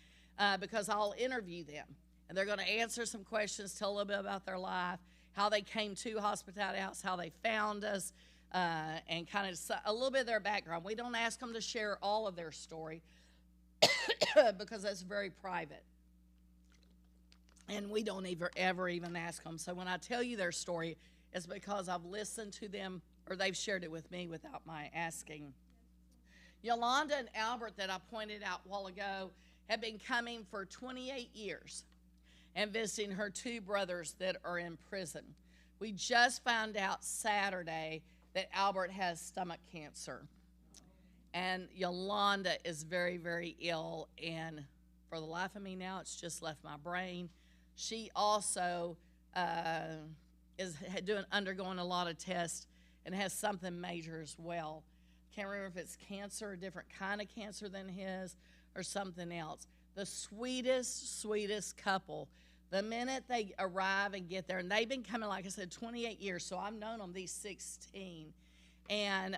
because I'll interview them. And they're going to answer some questions, tell a little bit about their life, how they came to Hospitality House, how they found us, and kind of a little bit of their background. We don't ask them to share all of their story because that's very private. And we don't ever even ask them. So when I tell you their story, it's because I've listened to them, or they've shared it with me without my asking. Yolanda and Albert, that I pointed out a while ago, have been coming for 28 years and visiting her 2 brothers that are in prison. We just found out Saturday that Albert has stomach cancer. And Yolanda is very, very ill, and for the life of me now, it's just left my brain. She also is undergoing a lot of tests and has something major as well. Can't remember if it's cancer, a different kind of cancer than his, or something else. The sweetest, sweetest couple. The minute they arrive and get there, and they've been coming, like I said, 28 years, so I've known them these 16. And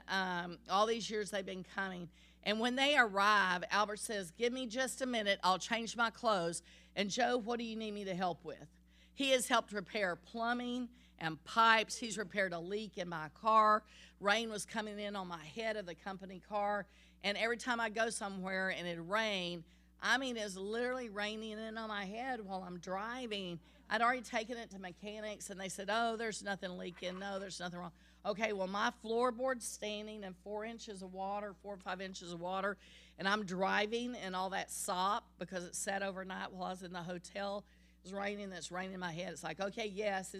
all these years they've been coming. And when they arrive, Albert says, give me just a minute, I'll change my clothes. And Joe, what do you need me to help with? He has helped repair plumbing and pipes. He's repaired a leak in my car. Rain was coming in on my head of the company car. And every time I go somewhere and it rained, I mean, it's literally raining in on my head while I'm driving. I'd already taken it to mechanics, and they said, oh, there's nothing leaking. No, there's nothing wrong. Okay, well, my floorboard's standing in 4 inches of water, 4 or 5 inches of water, and I'm driving in all that sop because it sat overnight while I was in the hotel. It's raining. It's raining in my head. It's like, okay, yes,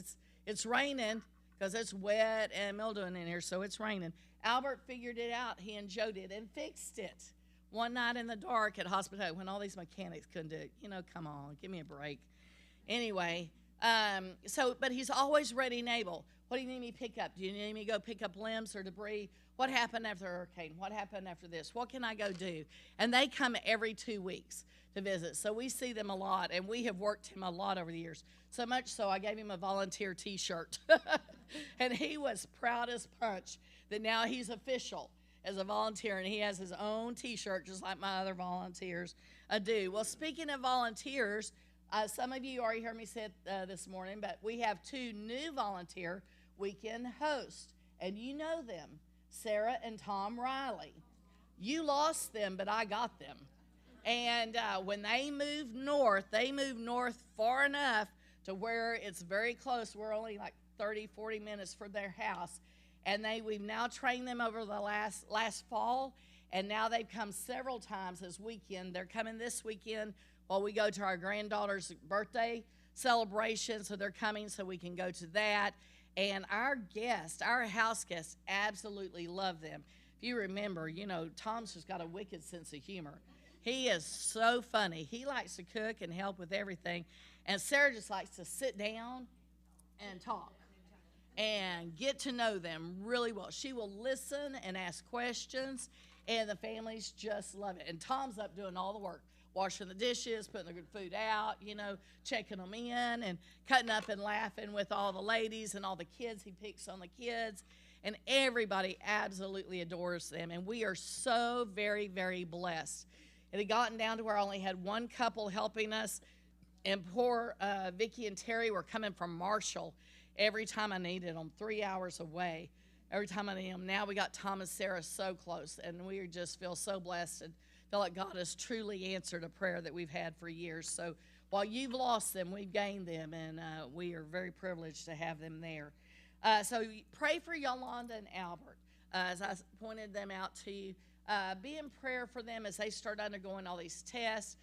it's raining because it's wet and mildewing in here, so it's raining. Albert figured it out, he and Joe did, and fixed it one night in the dark at hospital when all these mechanics couldn't do it. You know, come on, give me a break. Anyway, but he's always ready and able. What do you need me to pick up? Do you need me to go pick up limbs or debris? What happened after the hurricane? What happened after this? What can I go do? And they come every 2 weeks to visit. So we see them a lot, and we have worked him a lot over the years. So much so I gave him a volunteer T-shirt. And he was proud as punch that now he's official as a volunteer, and he has his own T-shirt just like my other volunteers do. Well, speaking of volunteers, some of you already heard me say it this morning, but we have 2 new volunteer weekend hosts, and you know them, Sarah and Tom Riley. You lost them, but I got them. And when they moved north far enough to where it's very close. We're only like 30, 40 minutes from their house. And we've now trained them over the last fall, and now they've come several times this weekend. They're coming this weekend while we go to our granddaughter's birthday celebration, so they're coming so we can go to that. And our house guests absolutely love them. If you remember, Tom's just got a wicked sense of humor. He is so funny. He likes to cook and help with everything. And Sarah just likes to sit down and talk and get to know them really well. She will listen and ask questions, and the families just love it. And Tom's up doing all the work, washing the dishes, putting the good food out, checking them in and cutting up and laughing with all the ladies and all the kids. He picks on the kids, and everybody absolutely adores them. And we are so very, very blessed. It had gotten down to where I only had one couple helping us, and poor Vicki and Terry were coming from Marshall every time I needed them, 3 hours away, every time I need them. Now we got Tom and Sarah so close, and we just feel so blessed and feel like God has truly answered a prayer that we've had for years. So while you've lost them, we've gained them, and we are very privileged to have them there. So pray for Yolanda and Albert. As I pointed them out to you, be in prayer for them as they start undergoing all these tests.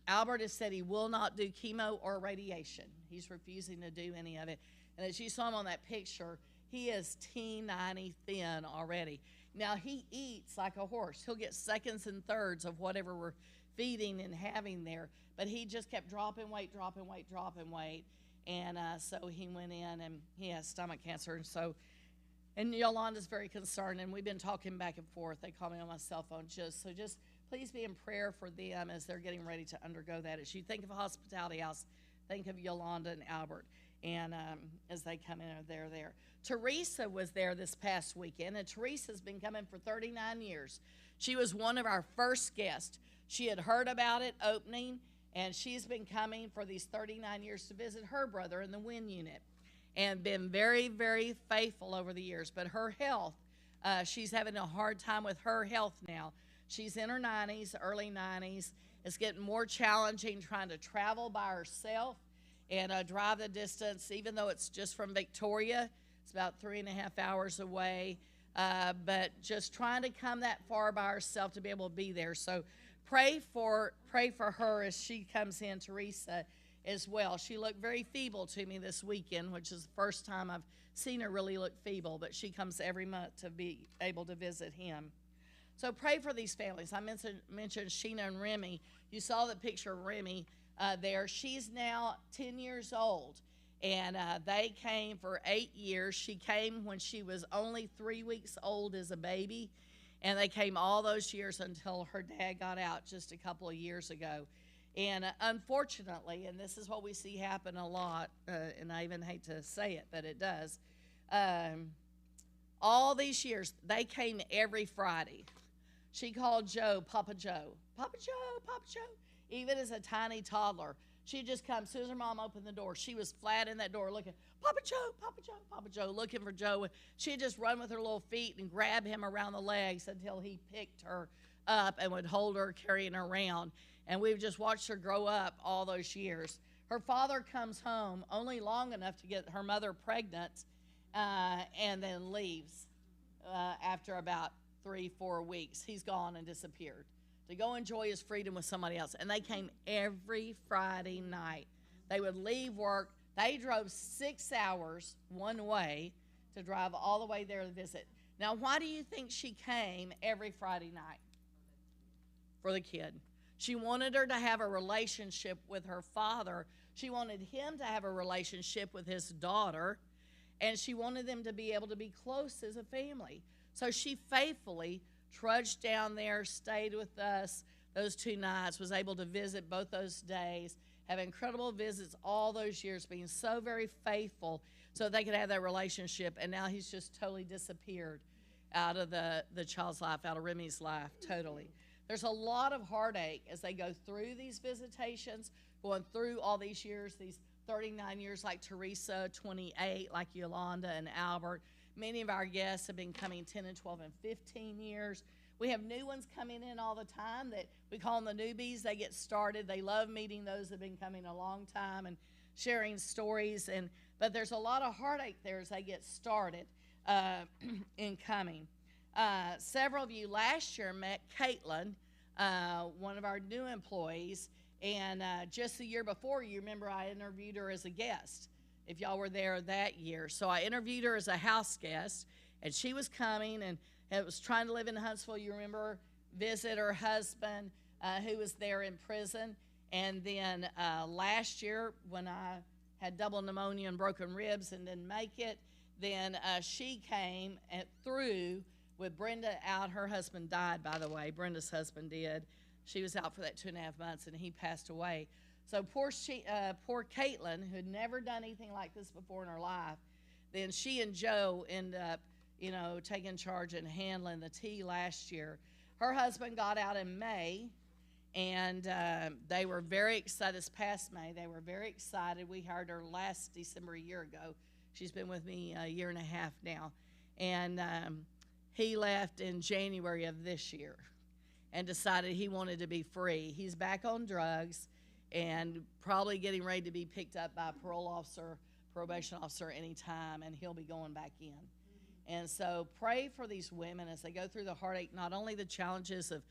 Albert has said he will not do chemo or radiation. He's refusing to do any of it. And as you saw him on that picture, he is T90 thin already. Now, he eats like a horse. He'll get seconds and thirds of whatever we're feeding and having there. But he just kept dropping weight. And so he went in, and he has stomach cancer. And Yolanda's very concerned, and we've been talking back and forth. They call me on my cell phone. Just please be in prayer for them as they're getting ready to undergo that. As you think of a hospitality house, think of Yolanda and Albert, and as they come in, they're there. Teresa was there this past weekend, and Teresa's been coming for 39 years. She was one of our first guests. She had heard about it opening, and she's been coming for these 39 years to visit her brother in the WIN unit, and been very, very faithful over the years. But her health, she's having a hard time with her health now. She's in her 90s, early 90s. It's getting more challenging trying to travel by herself and drive the distance, even though it's just from Victoria. It's about 3.5 hours away. But just trying to come that far by herself to be able to be there. So pray for her as she comes in, Teresa, as well. She looked very feeble to me this weekend, which is the first time I've seen her really look feeble, but she comes every month to be able to visit him. So pray for these families. I mentioned Sheena and Remy. You saw the picture of Remy there. She's now 10 years old, and they came for 8 years. She came when she was only 3 weeks old as a baby, and they came all those years until her dad got out just a couple of years ago. And unfortunately, and this is what we see happen a lot, and I even hate to say it, but it does, all these years, they came every Friday. She called Joe, Papa Joe. Papa Joe, Papa Joe. Even as a tiny toddler, she'd just come. As soon as her mom opened the door, she was flat in that door looking, Papa Joe, Papa Joe, Papa Joe, looking for Joe. She'd just run with her little feet and grab him around the legs until he picked her up and would hold her, carrying her around. And we've just watched her grow up all those years. Her father comes home only long enough to get her mother pregnant and then leaves after about 3-4 weeks. He's gone and disappeared to go enjoy his freedom with somebody else. And they came every Friday night. They would leave work. They drove 6 hours one way to drive all the way there to visit. Now, why do you think she came every Friday night? For the kid. She wanted her to have a relationship with her father. She wanted him to have a relationship with his daughter. And she wanted them to be able to be close as a family. So she faithfully trudged down there, stayed with us those 2 nights, was able to visit both those days, have incredible visits all those years, being so very faithful so they could have that relationship. And now he's just totally disappeared out of the child's life, out of Remy's life, totally. There's a lot of heartache as they go through these visitations, going through all these years, these 39 years like Teresa, 28 like Yolanda and Albert. Many of our guests have been coming 10 and 12 and 15 years. We have new ones coming in all the time that we call them the newbies. They get started. They love meeting those that have been coming a long time and sharing stories. But there's a lot of heartache there as they get started in coming. Several of you last year met Caitlin, one of our new employees. And just the year before, you remember I interviewed her as a guest, if y'all were there that year. So I interviewed her as a house guest, and she was coming and was trying to live in Huntsville. You remember, visit her husband who was there in prison. And then last year, when I had double pneumonia and broken ribs and didn't make it, then she came through with Brenda out. Her husband died, by the way. Brenda's husband did. She was out for that 2.5 months, and he passed away. So poor Caitlin, who had never done anything like this before in her life, then she and Joe end up, taking charge and handling the tea last year. Her husband got out in May, and they were very excited. This past May, they were very excited. We hired her last December a year ago. She's been with me a year and a half now. And he left in January of this year and decided he wanted to be free. He's back on drugs and probably getting ready to be picked up by a probation officer anytime, and he'll be going back in. And so pray for these women as they go through the heartache, not only the challenges of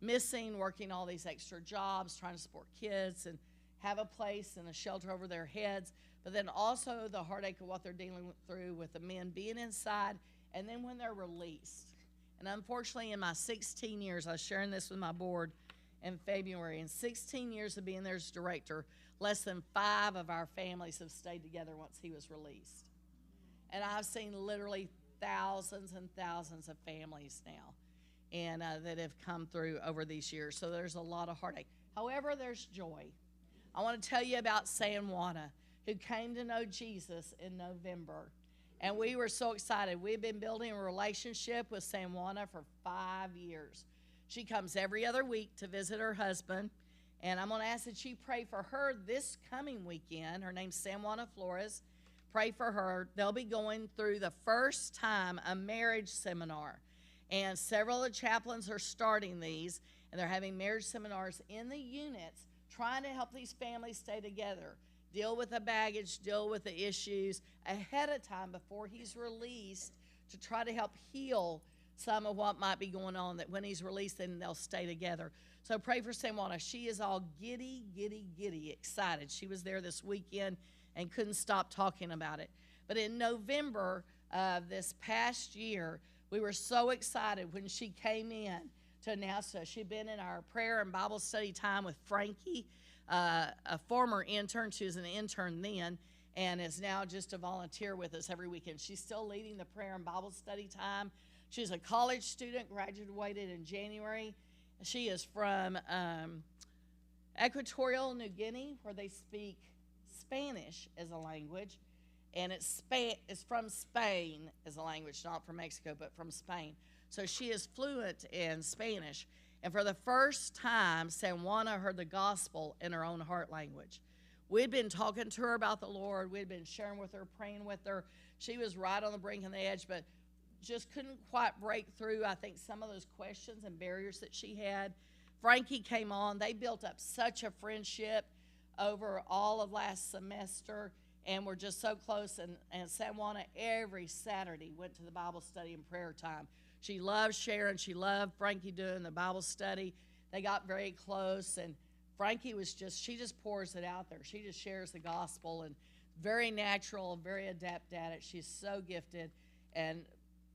missing, working all these extra jobs, trying to support kids and have a place and a shelter over their heads, but then also the heartache of what they're dealing through with the men being inside, and then when they're released. And unfortunately, in my 16 years, I was sharing this with my board in February, in 16 years of being there as director, less than 5 of our families have stayed together once he was released. And I've seen literally thousands and thousands of families now and that have come through over these years. So there's a lot of heartache. However, there's joy. I want to tell you about San Juana, who came to know Jesus in November. And we were so excited. We've been building a relationship with San Juana for 5 years. She comes every other week to visit her husband. And I'm going to ask that you pray for her this coming weekend. Her name's San Juana Flores. Pray for her. They'll be going through the first time a marriage seminar. And several of the chaplains are starting these. And they're having marriage seminars in the units, trying to help these families stay together, deal with the baggage, deal with the issues ahead of time before he's released, to try to help heal some of what might be going on, that when he's released, then they'll stay together. So pray for San Juana. She is all giddy excited. She was there this weekend and couldn't stop talking about it. But in November of this past year, we were so excited when she came in to announce us. She'd been in our prayer and Bible study time with Frankie, a former intern. She was an intern then and is now just a volunteer with us every weekend. She's still leading the prayer and Bible study time. She's a college student, graduated in January. She is from Equatorial New Guinea, where they speak Spanish as a language. And it's from Spain as a language, not from Mexico, but from Spain. So she is fluent in Spanish. And for the first time, San Juana heard the gospel in her own heart language. We'd been talking to her about the Lord. We'd been sharing with her, praying with her. She was right on the brink and the edge, but just couldn't quite break through, I think, some of those questions and barriers that she had. Frankie came on. They built up such a friendship over all of last semester, and we're just so close. And San Juana every Saturday went to the Bible study and prayer time. She loved sharing. She loved Frankie doing the Bible study. They got very close, and Frankie she just pours it out there. She just shares the gospel, and very natural, very adept at it. She's so gifted. And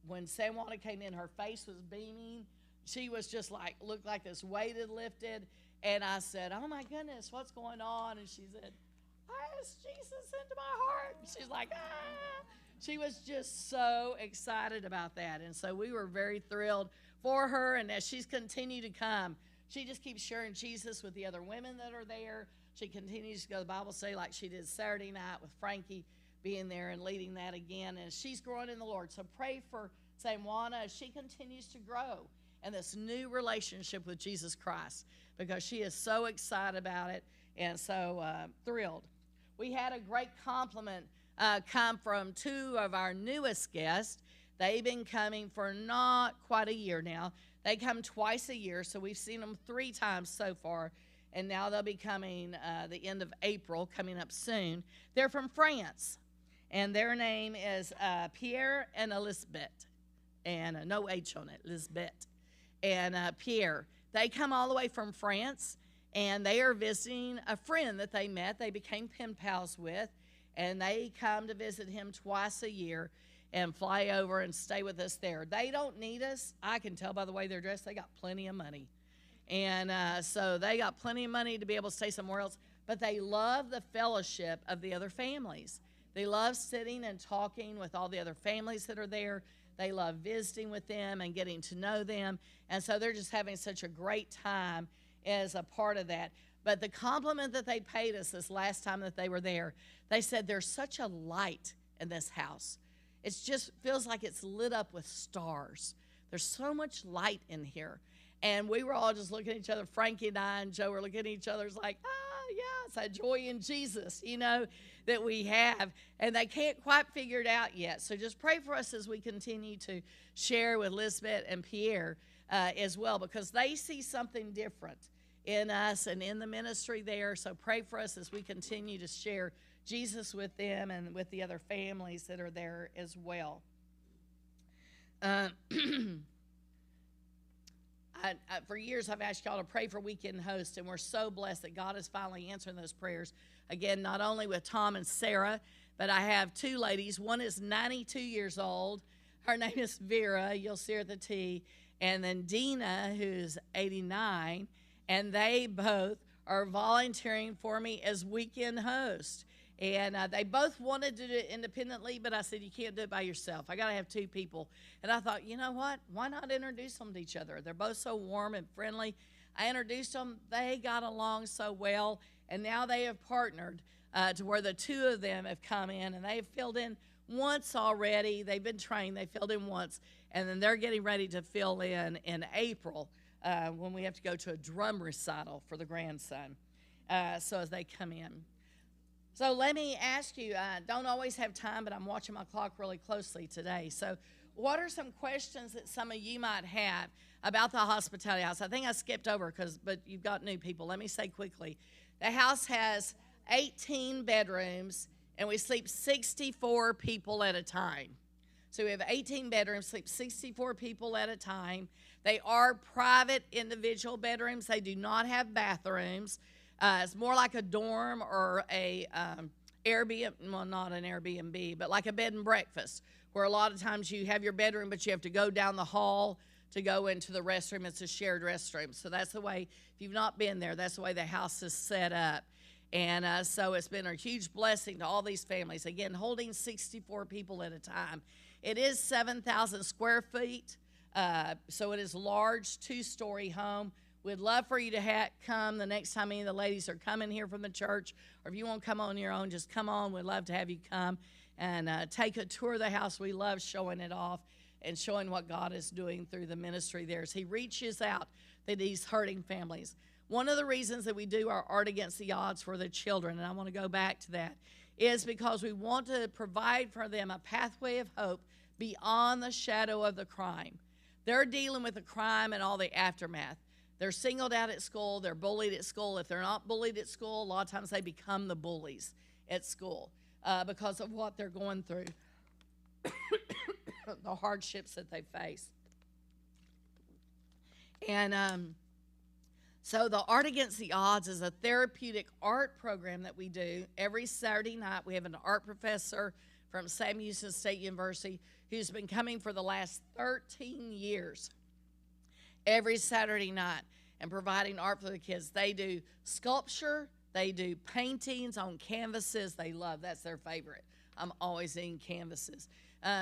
when San Juana came in, her face was beaming. She was just looked like this weight had lifted. And I said, "Oh my goodness, what's going on?" And she said, "I asked Jesus into my heart." And she's like, "Ah." She was just so excited about that. And so we were very thrilled for her. And as she's continued to come, she just keeps sharing Jesus with the other women that are there. She continues to go to the Bible study like she did Saturday night with Frankie being there and leading that again. And she's growing in the Lord. So pray for San Juana as she continues to grow in this new relationship with Jesus Christ, because she is so excited about it and so thrilled. We had a great compliment come from 2 of our newest guests. They've been coming for not quite a year now. They come twice a year, so we've seen them 3 times so far, and now they'll be coming the end of April, coming up soon. They're from France, and their name is Pierre and Elizabeth, and no H on it, Elizabeth and Pierre. They come all the way from France, and they are visiting a friend that they met. They became pen pals with, and they come to visit him twice a year and fly over and stay with us there. They don't need us. I can tell by the way they're dressed. They got plenty of money. And so they got plenty of money to be able to stay somewhere else. But they love the fellowship of the other families. They love sitting and talking with all the other families that are there. They love visiting with them and getting to know them. And so they're just having such a great time as a part of that. But the compliment that they paid us this last time that they were there, they said there's such a light in this house. It just feels like it's lit up with stars. There's so much light in here. And we were all just looking at each other. Frankie and I and Joe were looking at each other like, yeah, it's that joy in Jesus, that we have. And they can't quite figure it out yet. So just pray for us as we continue to share with Lisbeth and Pierre as well, because they see something different in us and in the ministry there. So pray for us as we continue to share Jesus with them and with the other families that are there as well. For years, I've asked y'all to pray for Weekend Host, and we're so blessed that God is finally answering those prayers. Again, not only with Tom and Sarah, but I have two ladies. One is 92 years old. Her name is Vera. You'll see her at the T. And then Dina, who's 89. And they both are volunteering for me as Weekend Host. And they both wanted to do it independently, but I said, you can't do it by yourself. I got to have two people. And I thought, you know what? Why not introduce them to each other? They're both so warm and friendly. I introduced them. They got along so well. And now they have partnered to where the two of them have come in. And they've filled in once already. They've been trained. They filled in once. And then they're getting ready to fill in April when we have to go to a drum recital for the grandson. So as they come in. So let me ask you, I don't always have time, but I'm watching my clock really closely today. So what are some questions that some of you might have about the hospitality house? I think I skipped over but you've got new people. Let me say quickly. The house has 18 bedrooms, and we sleep 64 people at a time. So we have 18 bedrooms, sleep 64 people at a time. They are private individual bedrooms. They do not have bathrooms. It's more like a dorm or a Airbnb, well, not an Airbnb, but like a bed and breakfast, where a lot of times you have your bedroom, but you have to go down the hall to go into the restroom. It's a shared restroom. So that's the way, if you've not been there, that's the way the house is set up. And so it's been a huge blessing to all these families. Again, holding 64 people at a time. It is 7,000 square feet, so it is a large two-story home. We'd love for you to come the next time any of the ladies are coming here from the church, or if you won't come on your own, just come on. We'd love to have you come and take a tour of the house. We love showing it off and showing what God is doing through the ministry there as He reaches out to these hurting families. One of the reasons that we do our Art Against the Odds for the children, and I want to go back to that, is because we want to provide for them a pathway of hope beyond the shadow of the crime. They're dealing with the crime and all the aftermath. They're singled out at school. They're bullied at school. If they're not bullied at school, a lot of times they become the bullies at school because of what they're going through, the hardships that they face. And so the Art Against the Odds is a therapeutic art program that we do every Saturday night. We have an art professor from Sam Houston State University who's been coming for the last 13 years. Every Saturday night and providing art for the kids. They do sculpture, they do paintings on canvases. They love, that's their favorite. I'm always in canvases.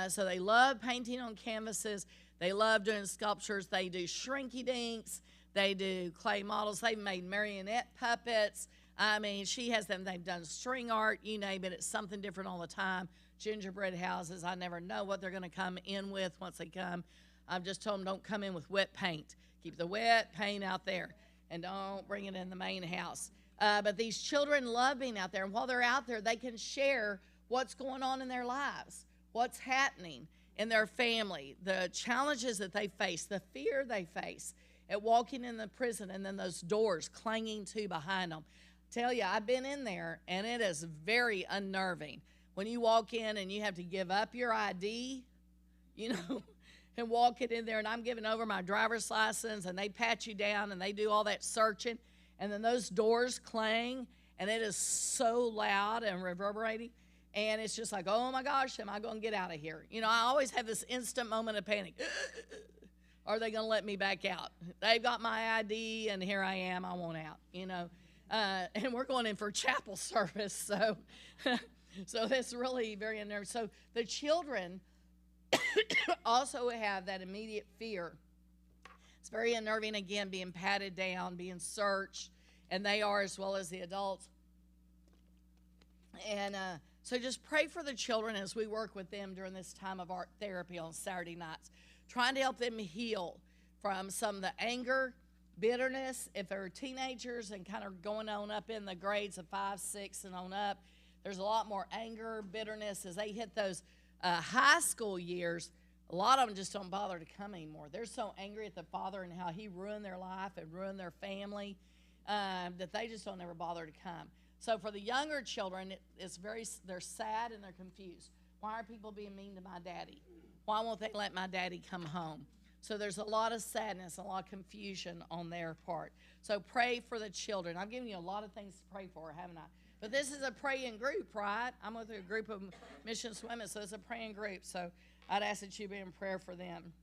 So they love painting on canvases. They love doing sculptures. They do shrinky dinks. They do clay models. They've made marionette puppets. I mean, she has them. They've done string art, you name it. It's something different all the time. Gingerbread houses. I never know what they're going to come in with once they come. I've just told them don't come in with wet paint. Keep the wet paint out there and don't bring it in the main house. But these children love being out there. And while they're out there, they can share what's going on in their lives, what's happening in their family, the challenges that they face, the fear they face at walking in the prison and then those doors clanging to behind them. Tell you, I've been in there, and it is very unnerving. When you walk in and you have to give up your ID, and walk it in there, and I'm giving over my driver's license, and they pat you down, and they do all that searching, and then those doors clang, and it is so loud and reverberating, and it's just like, oh my gosh, am I going to get out of here? I always have this instant moment of panic. Are they going to let me back out? They've got my ID, and here I am. I want out, and we're going in for chapel service, so so that's really very unnerving. So the children also have that immediate fear. It's very unnerving, again, being patted down, being searched, and they are as well as the adults. And so just pray for the children as we work with them during this time of art therapy on Saturday nights, trying to help them heal from some of the anger, bitterness. If they're teenagers and kind of going on up in the grades of 5, 6, and on up, there's a lot more anger, bitterness as they hit those high school years. A lot of them just don't bother to come anymore. They're so angry at the father and how he ruined their life and ruined their family that they just don't ever bother to come. So for the younger children, they're sad and they're confused. Why are people being mean to my daddy? Why won't they let my daddy come home? So there's a lot of sadness, a lot of confusion on their part. So pray for the children. I've given you a lot of things to pray for, haven't I? But this is a praying group, right? I'm with a group of missions women, so it's a praying group. So I'd ask that you be in prayer for them.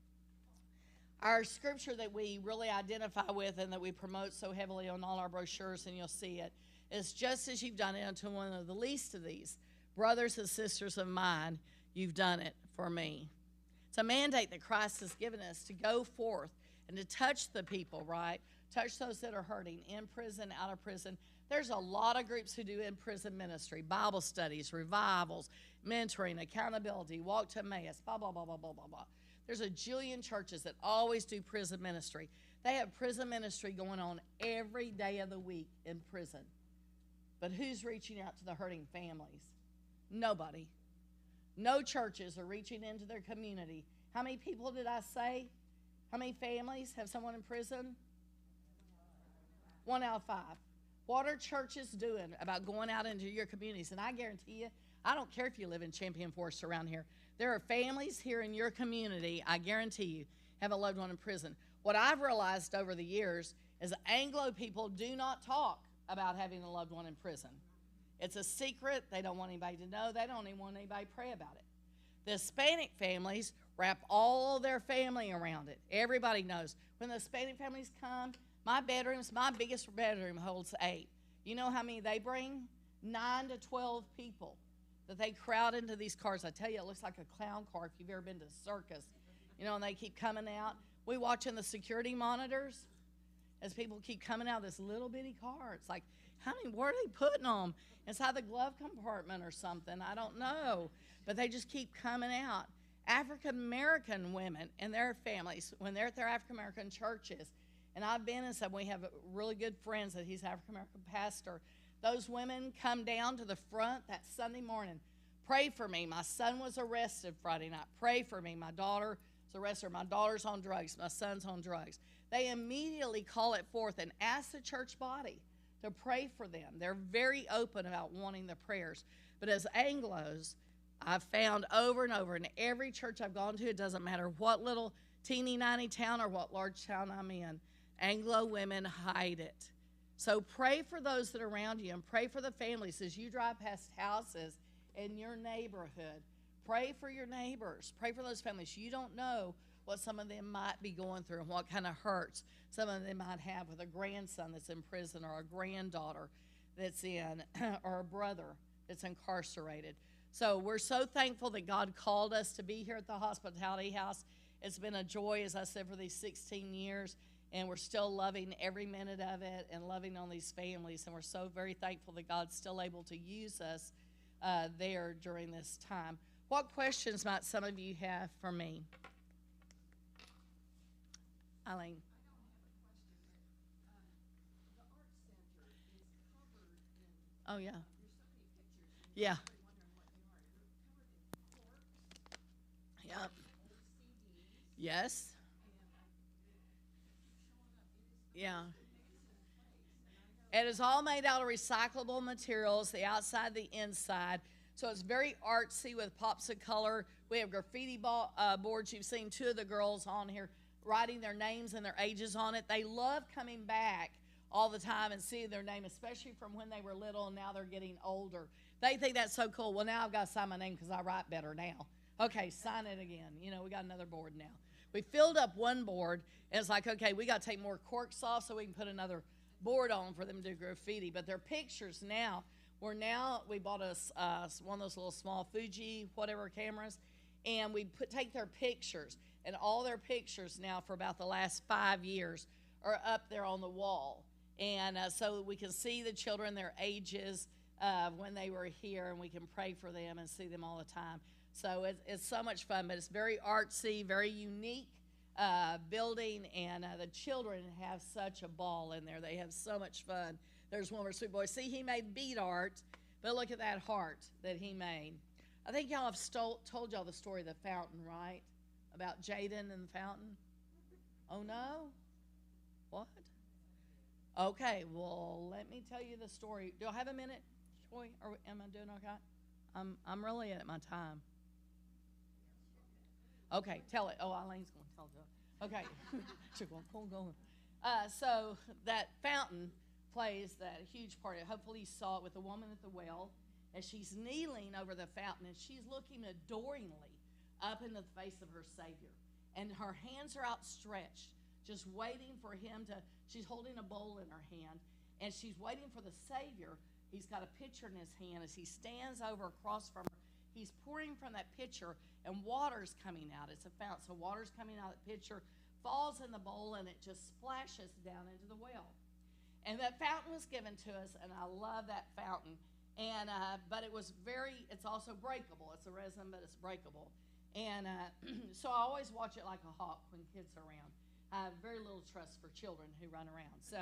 Our scripture that we really identify with and that we promote so heavily on all our brochures, and you'll see it, is just as you've done it unto one of the least of these, brothers and sisters of mine, you've done it for me. It's a mandate that Christ has given us to go forth and to touch the people, right? Touch those that are hurting, in prison, out of prison. There's a lot of groups who do in-prison ministry, Bible studies, revivals, mentoring, accountability, walk to Emmaus, blah, blah, blah, blah, blah, blah, blah. There's a jillion churches that always do prison ministry. They have prison ministry going on every day of the week in prison. But who's reaching out to the hurting families? Nobody. No churches are reaching into their community. How many people did I say? How many families have someone in prison? 1 out of 5. What are churches doing about going out into your communities? And I guarantee you, I don't care if you live in Champion Forest around here. There are families here in your community, I guarantee you, have a loved one in prison. What I've realized over the years is Anglo people do not talk about having a loved one in prison. It's a secret. They don't want anybody to know. They don't even want anybody to pray about it. The Hispanic families wrap all their family around it. Everybody knows. When the Hispanic families come, my biggest bedroom holds 8. You know how many they bring? 9 to 12 people that they crowd into these cars. I tell you, it looks like a clown car if you've ever been to a circus. You know, and they keep coming out. We watching the security monitors as people keep coming out of this little bitty car. It's like, what are they putting them? Inside the glove compartment or something? I don't know. But they just keep coming out. African-American women and their families, when they're at their African-American churches, and I've been in some, we have really good friends that he's African-American pastor. Those women come down to the front that Sunday morning. Pray for me. My son was arrested Friday night. Pray for me. My daughter was arrested. My daughter's on drugs. My son's on drugs. They immediately call it forth and ask the church body to pray for them. They're very open about wanting the prayers. But as Anglos, I've found over and over in every church I've gone to, it doesn't matter what little teeny tiny town or what large town I'm in, Anglo women hide it. So pray for those that are around you and pray for the families as you drive past houses in your neighborhood. Pray for your neighbors. Pray for those families. You don't know what some of them might be going through and what kind of hurts some of them might have with a grandson that's in prison or a granddaughter that's in, or a brother that's incarcerated. So we're so thankful that God called us to be here at the Hospitality House. It's been a joy, as I said, for these 16 years, and we're still loving every minute of it and loving on these families, and we're so very thankful that God's still able to use us there during this time. What questions might some of you have for me? Eileen. Oh, yeah. Yeah. Yep. Yes. Yeah. It is all made out of recyclable materials, the outside, the inside. So it's very artsy with pops of color. We have graffiti boards. You've seen 2 of the girls on here writing their names and their ages on it. They love coming back all the time and seeing their name, especially from when they were little and now they're getting older. They think that's so cool. Well, now I've got to sign my name because I write better now. Okay, sign it again. You know, we got another board now. We filled up one board, and it's like, okay, we got to take more corks off so we can put another board on for them to do graffiti. But their pictures now, we bought us one of those little small Fuji whatever cameras, and we take their pictures, and all their pictures now for about the last 5 years are up there on the wall. And so we can see the children, their ages, when they were here, and we can pray for them and see them all the time. So it's so much fun, but it's very artsy, very unique. building, and the children have such a ball in there. They have so much fun. There's one of our sweet boys. See, he made bead art, but look at that heart that he made. I think y'all have told y'all the story of the fountain, right? About Jaden and the fountain. Oh, no? What? Okay, well, let me tell you the story. Do I have a minute, Joy? Or am I doing okay? I'm really at my time. Okay, tell it. Oh, Eileen's going to tell it. Okay. She's going, go. So that fountain plays that huge part. Hopefully you saw it with the woman at the well as she's kneeling over the fountain and she's looking adoringly up into the face of her Savior. And her hands are outstretched, just waiting for him to, she's holding a bowl in her hand, and she's waiting for the Savior. He's got a pitcher in his hand. As he stands over across from her, he's pouring from that pitcher, and water's coming out. It's a fountain, so water's coming out of the pitcher, falls in the bowl, and it just splashes down into the well. And that fountain was given to us, and I love that fountain. And but it's also breakable. It's a resin, but it's breakable. And so I always watch it like a hawk when kids are around. I have very little trust for children who run around. So,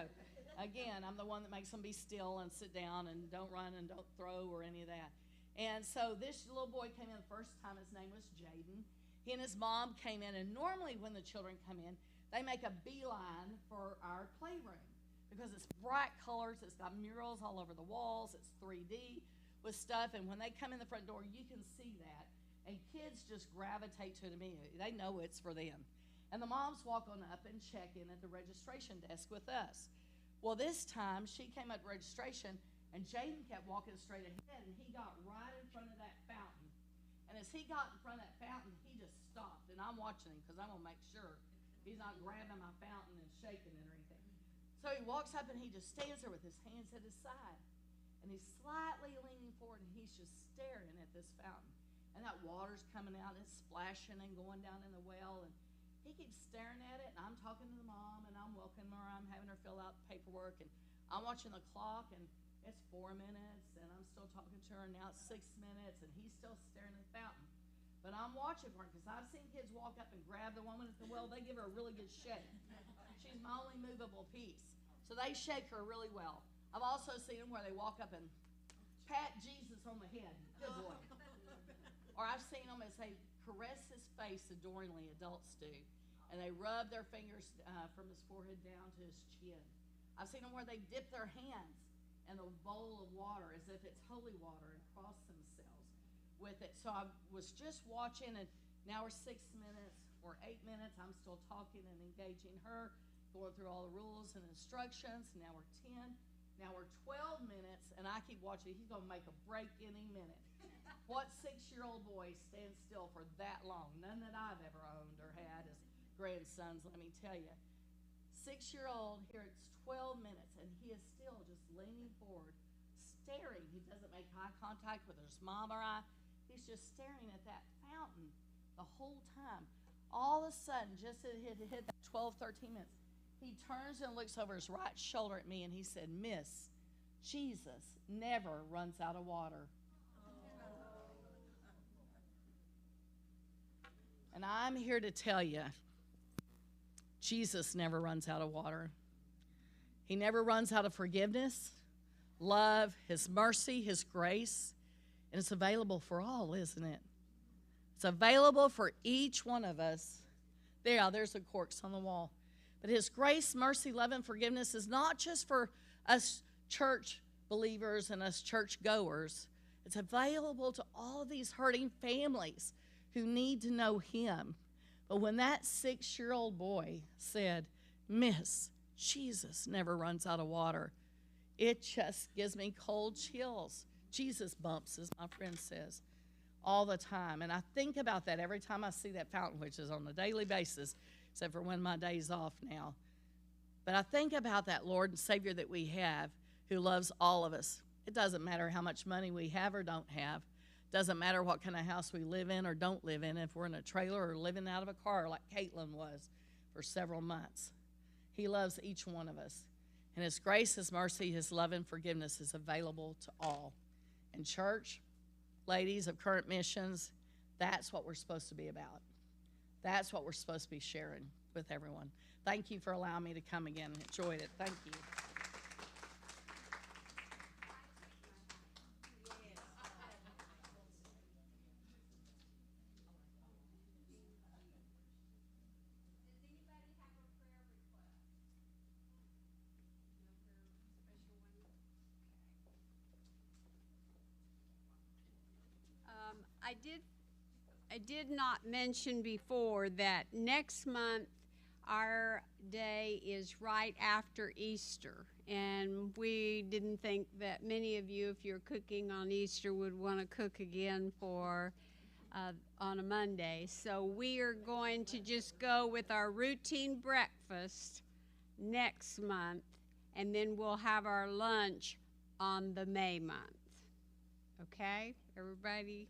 again, I'm the one that makes them be still and sit down and don't run and don't throw or any of that. And so this little boy came in the first time. His name was Jaden. He and his mom came in, and normally when the children come in, they make a beeline for our playroom because it's bright colors. It's got murals all over the walls. It's 3D with stuff. And when they come in the front door, you can see that. And kids just gravitate to it immediately. They know it's for them. And the moms walk on up and check in at the registration desk with us. Well, this time, she came up to registration, and Jaden kept walking straight ahead, and he got right in front of that fountain. And as he got in front of that fountain, he just stopped. And I'm watching him because I want to make sure he's not grabbing my fountain and shaking it or anything. So he walks up, and he just stands there with his hands at his side. And he's slightly leaning forward, and he's just staring at this fountain. And that water's coming out, and it's splashing and going down in the well. And he keeps staring at it, and I'm talking to the mom, and I'm welcoming her. I'm having her fill out paperwork, and I'm watching the clock, and it's 4 minutes, and I'm still talking to her, and now it's 6 minutes, and he's still staring at the fountain. But I'm watching for him because I've seen kids walk up and grab the woman at the well. They give her a really good shake. She's my only movable piece. So they shake her really well. I've also seen them where they walk up and pat Jesus on the head. Good boy. Or I've seen them as they caress his face adoringly, adults do, and they rub their fingers from his forehead down to his chin. I've seen them where they dip their hands in a bowl of water as if it's holy water and cross themselves with it. So I was just watching, and now we're 6 minutes or 8 minutes. I'm still talking and engaging her, going through all the rules and instructions. Now we're 10. Now we're 12 minutes, and I keep watching. He's going to make a break any minute. What 6-year-old boy stands still for that long? None that I've ever owned or had as grandsons, let me tell you. 6-year-old, here it's 12 minutes, and he is still just leaning forward, staring. He doesn't make eye contact with his mom or I. He's just staring at that fountain the whole time. All of a sudden, just as it hit that 12, 13 minutes, he turns and looks over his right shoulder at me, and he said, "Miss, Jesus never runs out of water." And I'm here to tell you, Jesus never runs out of water. He never runs out of forgiveness, love, his mercy, his grace. And it's available for all, isn't it? It's available for each one of us. There's the corks on the wall. But his grace, mercy, love, and forgiveness is not just for us church believers and us church goers. It's available to all of these hurting families who need to know him. But when that 6-year-old boy said, "Miss, Jesus never runs out of water," it just gives me cold chills. Jesus bumps, as my friend says, all the time. And I think about that every time I see that fountain, which is on a daily basis, except for when my day's off now. But I think about that Lord and Savior that we have who loves all of us. It doesn't matter how much money we have or don't have. Doesn't matter what kind of house we live in or don't live in, if we're in a trailer or living out of a car like Caitlin was for several months. He loves each one of us. And his grace, his mercy, his love, and forgiveness is available to all. And church, ladies of Current Missions, that's what we're supposed to be about. That's what we're supposed to be sharing. with everyone. Thank you for allowing me to come again. Enjoyed it. Thank you. I did not mention before that next month our day is right after Easter, and we didn't think that many of you, if you're cooking on Easter, would want to cook again for on a Monday. So we are going to just go with our routine breakfast next month, and then we'll have our lunch on the May month. Okay, everybody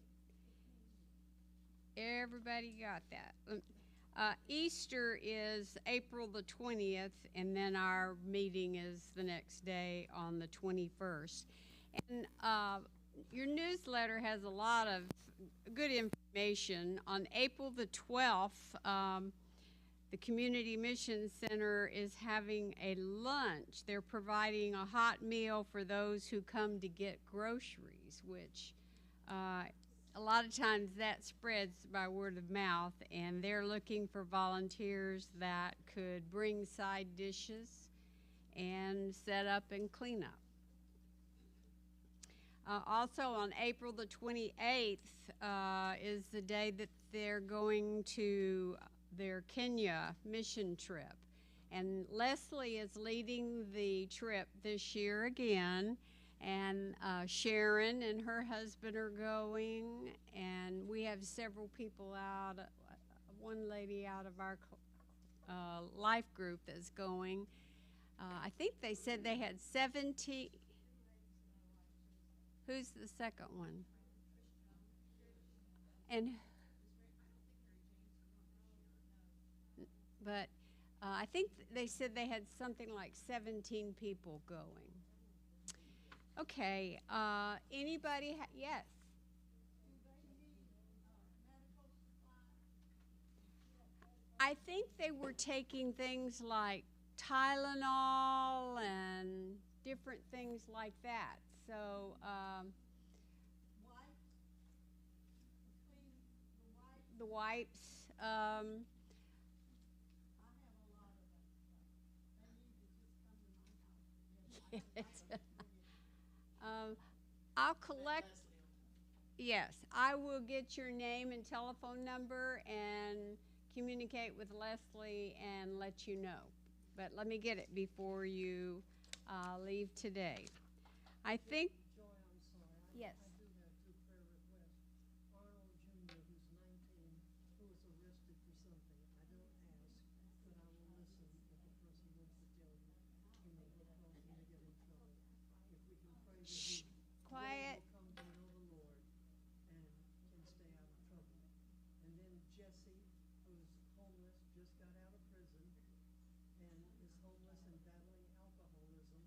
got that? Easter is April the 20th, and then our meeting is the next day on the 21st. And your newsletter has a lot of good information. On April the 12th, the Community Mission Center is having a lunch. They're providing a hot meal for those who come to get groceries, which a lot of times that spreads by word of mouth, and they're looking for volunteers that could bring side dishes and set up and clean up. Also on April the 28th is the day that they're going to their Kenya mission trip. And Leslie is leading the trip this year again. And Sharon and her husband are going, and we have several people out, one lady out of our life group that's going. I think they said they had 70. Who's the second one? And, but I think they said they had something like 17 people going. Okay, anybody, yes? I think they were taking things like Tylenol and different things like that. So, the wipes, yes. I'll collect, yes, I will get your name and telephone number and communicate with Leslie and let you know. But let me get it before you leave today. I think, Joy, I'm sorry. yes. I do have two prayer requests. Arnold Jr., who's 19, who was arrested for something. I don't ask, but I will listen if a person wants to tell you, will cause me to get in trouble. If we can pray that he Quiet. will come to know the Lord and can stay out of trouble. And then Jesse, who's homeless, just got out of prison and is homeless and battling alcoholism.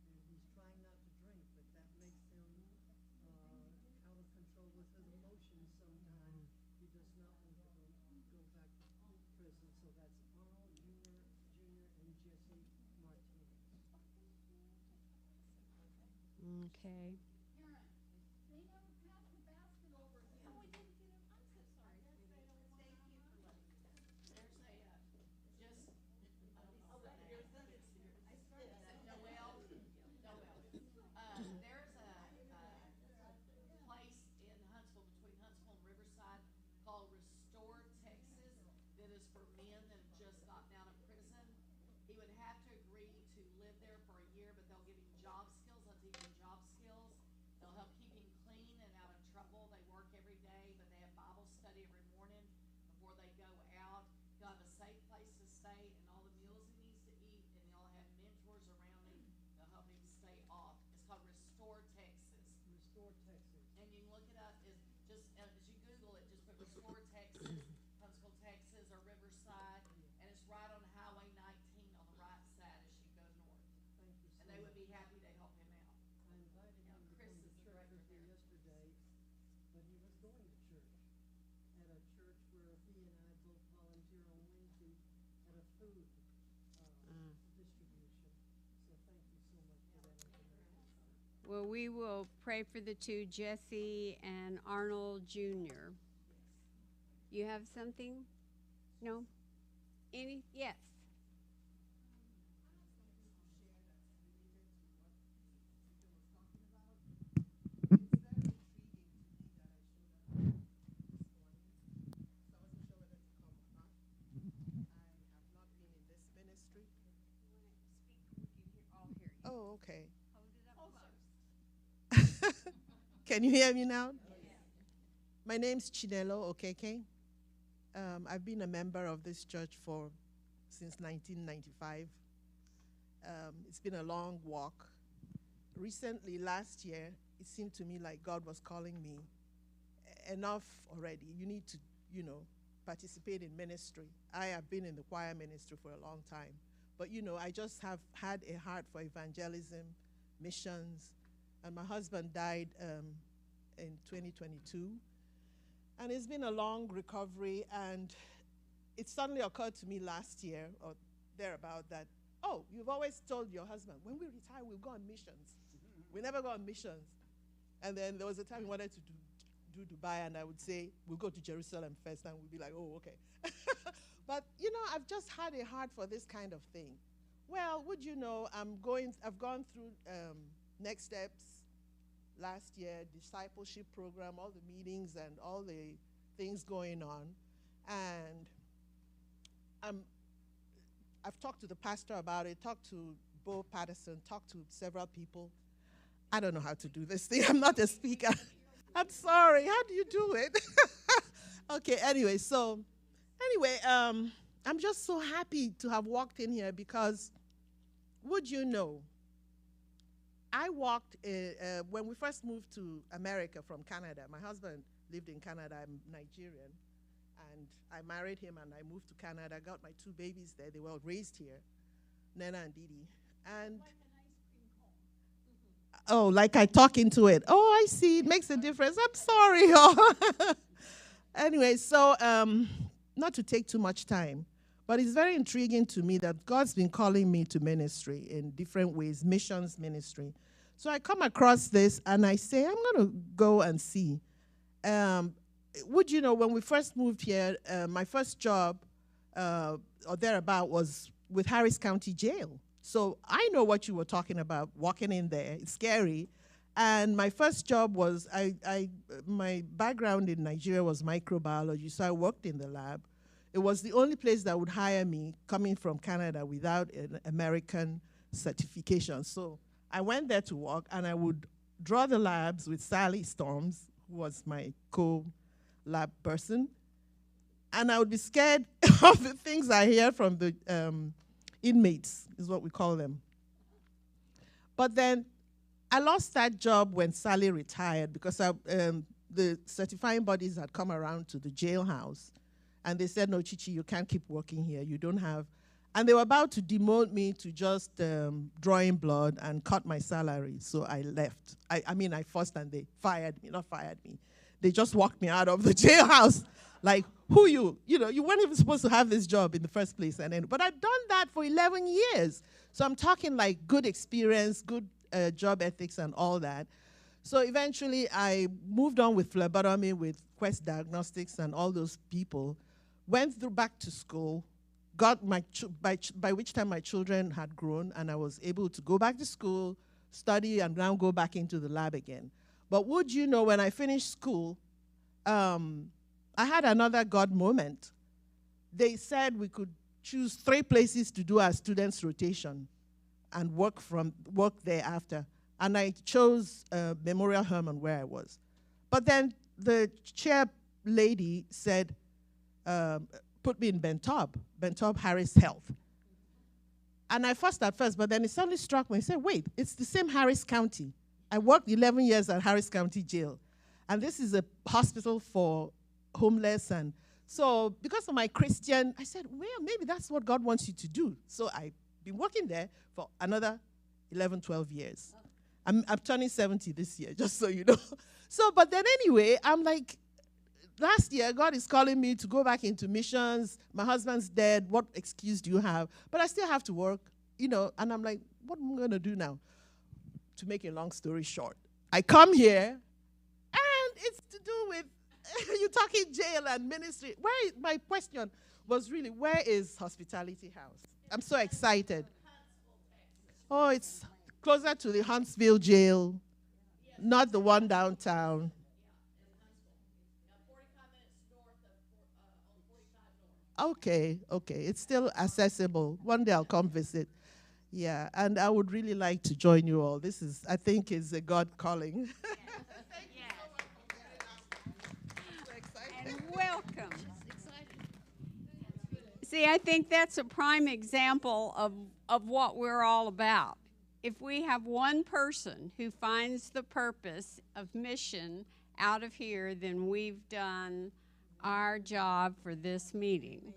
And he's trying not to drink, but that makes him out of control with his emotions sometimes. He does not want to go back to prison. So that's Arnold Jr. and Jesse Martinez. Okay. Place in Huntsville, between Huntsville and Riverside, called Restore Texas, that is for men that have just gotten out of prison. He would have to agree to live there for a year, but they'll give him job skills. They'll teach him job skills. They'll help keep him clean and out of trouble. They work every day, but they have Bible study every morning before they go out. He'll have a safe place to stay and all the meals he needs to eat, and he'll have mentors around him. They'll help him stay off. It's called Restore Texas. Restore Texas. And you can look it up, is just, as you Google it, just put Restore Texas, Huntsville, Texas, or Riverside, and it's right on Highway 19 on the right side as you go north. Thank you so And they would much. be happy to help distribution. So thank you so much for that information. Well, we will pray for the two, Jesse and Arnold Jr. You have something? No? Yes. Oh, okay. Can you hear me now? My name's Chinelo Okeke. I've been a member of this church since 1995. It's been a long walk. Recently, last year, it seemed to me like God was calling me, enough already. You need to, participate in ministry. I have been in the choir ministry for a long time. But, I just have had a heart for evangelism, missions. And my husband died in 2022. And it's been a long recovery. And it suddenly occurred to me last year or thereabout that, oh, you've always told your husband, when we retire, we'll go on missions. We never go on missions. And then there was a time we wanted to do Dubai, and I would say, we'll go to Jerusalem first, and we'd be like, oh, okay. But, I've just had a heart for this kind of thing. Well, would you know, I've gone through Next Steps last year, discipleship program, all the meetings and all the things going on. And I've talked to the pastor about it, talked to Bo Patterson, talked to several people. I don't know how to do this thing. I'm not a speaker. I'm sorry. How do you do it? Okay, anyway, I'm just so happy to have walked in here because, would you know, I walked, when we first moved to America from Canada, my husband lived in Canada, I'm Nigerian, and I married him and I moved to Canada, got my two babies there, they were raised here, Nana and Didi. And oh, like I talk into it. Oh, I see, it makes a difference. I'm sorry. Anyway, so not to take too much time, but it's very intriguing to me that God's been calling me to ministry in different ways, missions ministry. So I come across this and I say, I'm going to go and see. Would you know, when we first moved here, my first job or thereabout was with Harris County Jail. So I know what you were talking about, walking in there. It's scary. And my first job was, my background in Nigeria was microbiology, so I worked in the lab. It was the only place that would hire me coming from Canada without an American certification. So I went there to work, and I would draw the labs with Sally Storms, who was my co-lab person. And I would be scared of the things I hear from the inmates, is what we call them. But then I lost that job when Sally retired because the certifying bodies had come around to the jailhouse. And they said, no, Chichi, you can't keep working here. You don't have. And they were about to demote me to just drawing blood and cut my salary. So I left. I forced, and they fired me, not fired me. They just walked me out of the jailhouse. Like, who you? You weren't even supposed to have this job in the first place. But I've done that for 11 years. So I'm talking like good experience, good job ethics and all that. So eventually I moved on with phlebotomy, with Quest Diagnostics and all those people, went through back to school, got by which time my children had grown, and I was able to go back to school, study, and now go back into the lab again. But would you know, when I finished school, I had another God moment. They said we could choose 3 places to do our students' rotation and work there after. And I chose Memorial Hermann, where I was. But then the chair lady said, put me in Bentob Harris Health. And I fussed at first, but then it suddenly struck me. I said, wait, it's the same Harris County. I worked 11 years at Harris County Jail. And this is a hospital for homeless. And so because of my Christian, I said, well, maybe that's what God wants you to do. So I've been working there for another 11, 12 years. I'm turning 70 this year, just so you know. So, but then anyway, I'm like, last year, God is calling me to go back into missions. My husband's dead. What excuse do you have? But I still have to work. and I'm like, what am I going to do now? To make a long story short, I come here, and it's to do with you talking jail and ministry. My question was really, where is Hospitality House? I'm so excited. Oh, it's closer to the Huntsville jail, not the one downtown. Okay. It's still accessible. One day I'll come visit. Yeah, and I would really like to join you all. I think, is a God calling. And welcome. See, I think that's a prime example of what we're all about. If we have one person who finds the purpose of mission out of here, then we've done our job for this meeting.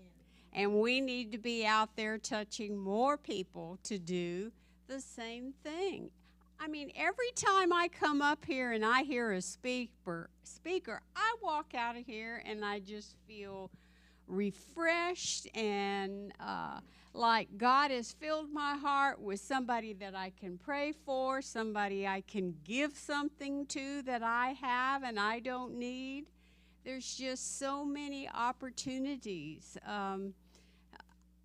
And we need to be out there touching more people to do the same thing. I mean, every time I come up here and I hear a speaker, I walk out of here and I just feel refreshed and like God has filled my heart with somebody that I can pray for, somebody I can give something to that I have and I don't need. There's just so many opportunities.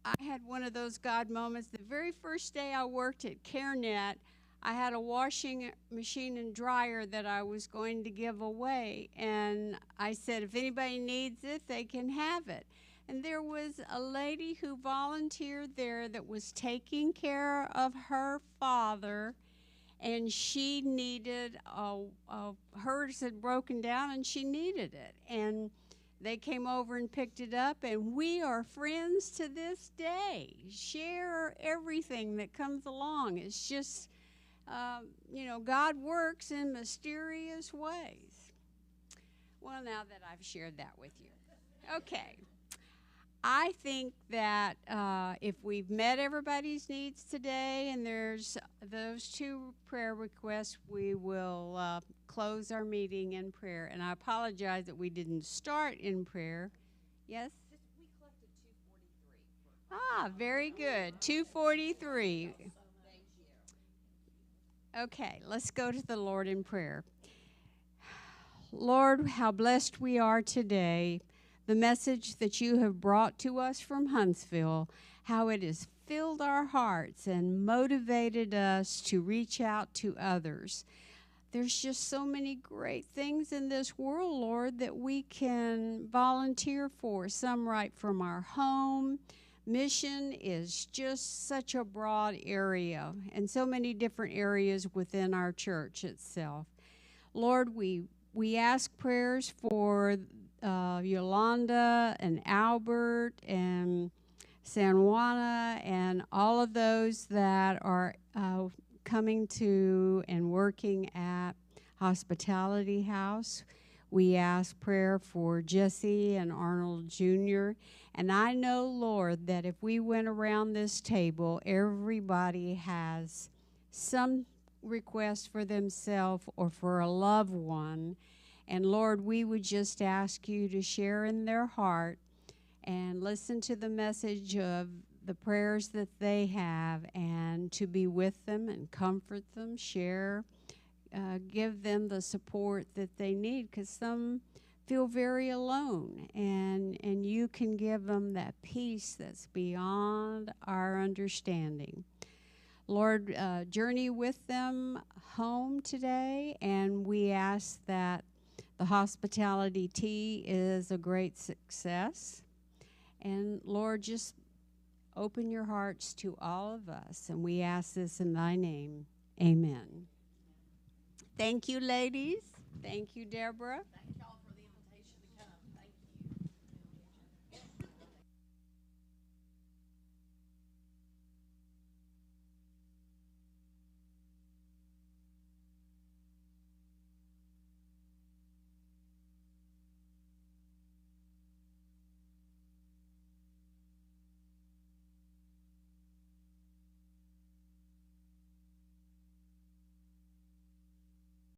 I had one of those God moments. The very first day I worked at CareNet, I had a washing machine and dryer that I was going to give away. And I said, if anybody needs it, they can have it. And there was a lady who volunteered there that was taking care of her father, and she needed hers had broken down and she needed it. And they came over and picked it up, and we are friends to this day. Share everything that comes along. It's just, God works in mysterious ways. Well, now that I've shared that with you. Okay. I think that if we've met everybody's needs today and there's those two prayer requests, we will close our meeting in prayer. And I apologize that we didn't start in prayer. Yes? We collected 243. Very good. 243. Okay, let's go to the Lord in prayer. Lord, how blessed we are today. The message that you have brought to us from Huntsville, how it has filled our hearts and motivated us to reach out to others. There's just so many great things in this world, Lord, that we can volunteer for, some right from our home. Mission is just such a broad area and so many different areas within our church itself. Lord, we ask prayers for Yolanda and Albert and San Juana and all of those that are coming to and working at Hospitality House. We ask prayer for Jesse and Arnold Jr. And I know, Lord, that if we went around this table, everybody has some request for themselves or for a loved one. And Lord, we would just ask you to share in their heart and listen to the message of the prayers that they have and to be with them and comfort them, share, give them the support that they need, because some feel very alone, and you can give them that peace that's beyond our understanding. Lord, journey with them home today, and we ask that the hospitality tea is a great success. And Lord, just open your hearts to all of us. And we ask this in thy name. Amen. Thank you, ladies. Thank you, Deborah. Thank y'all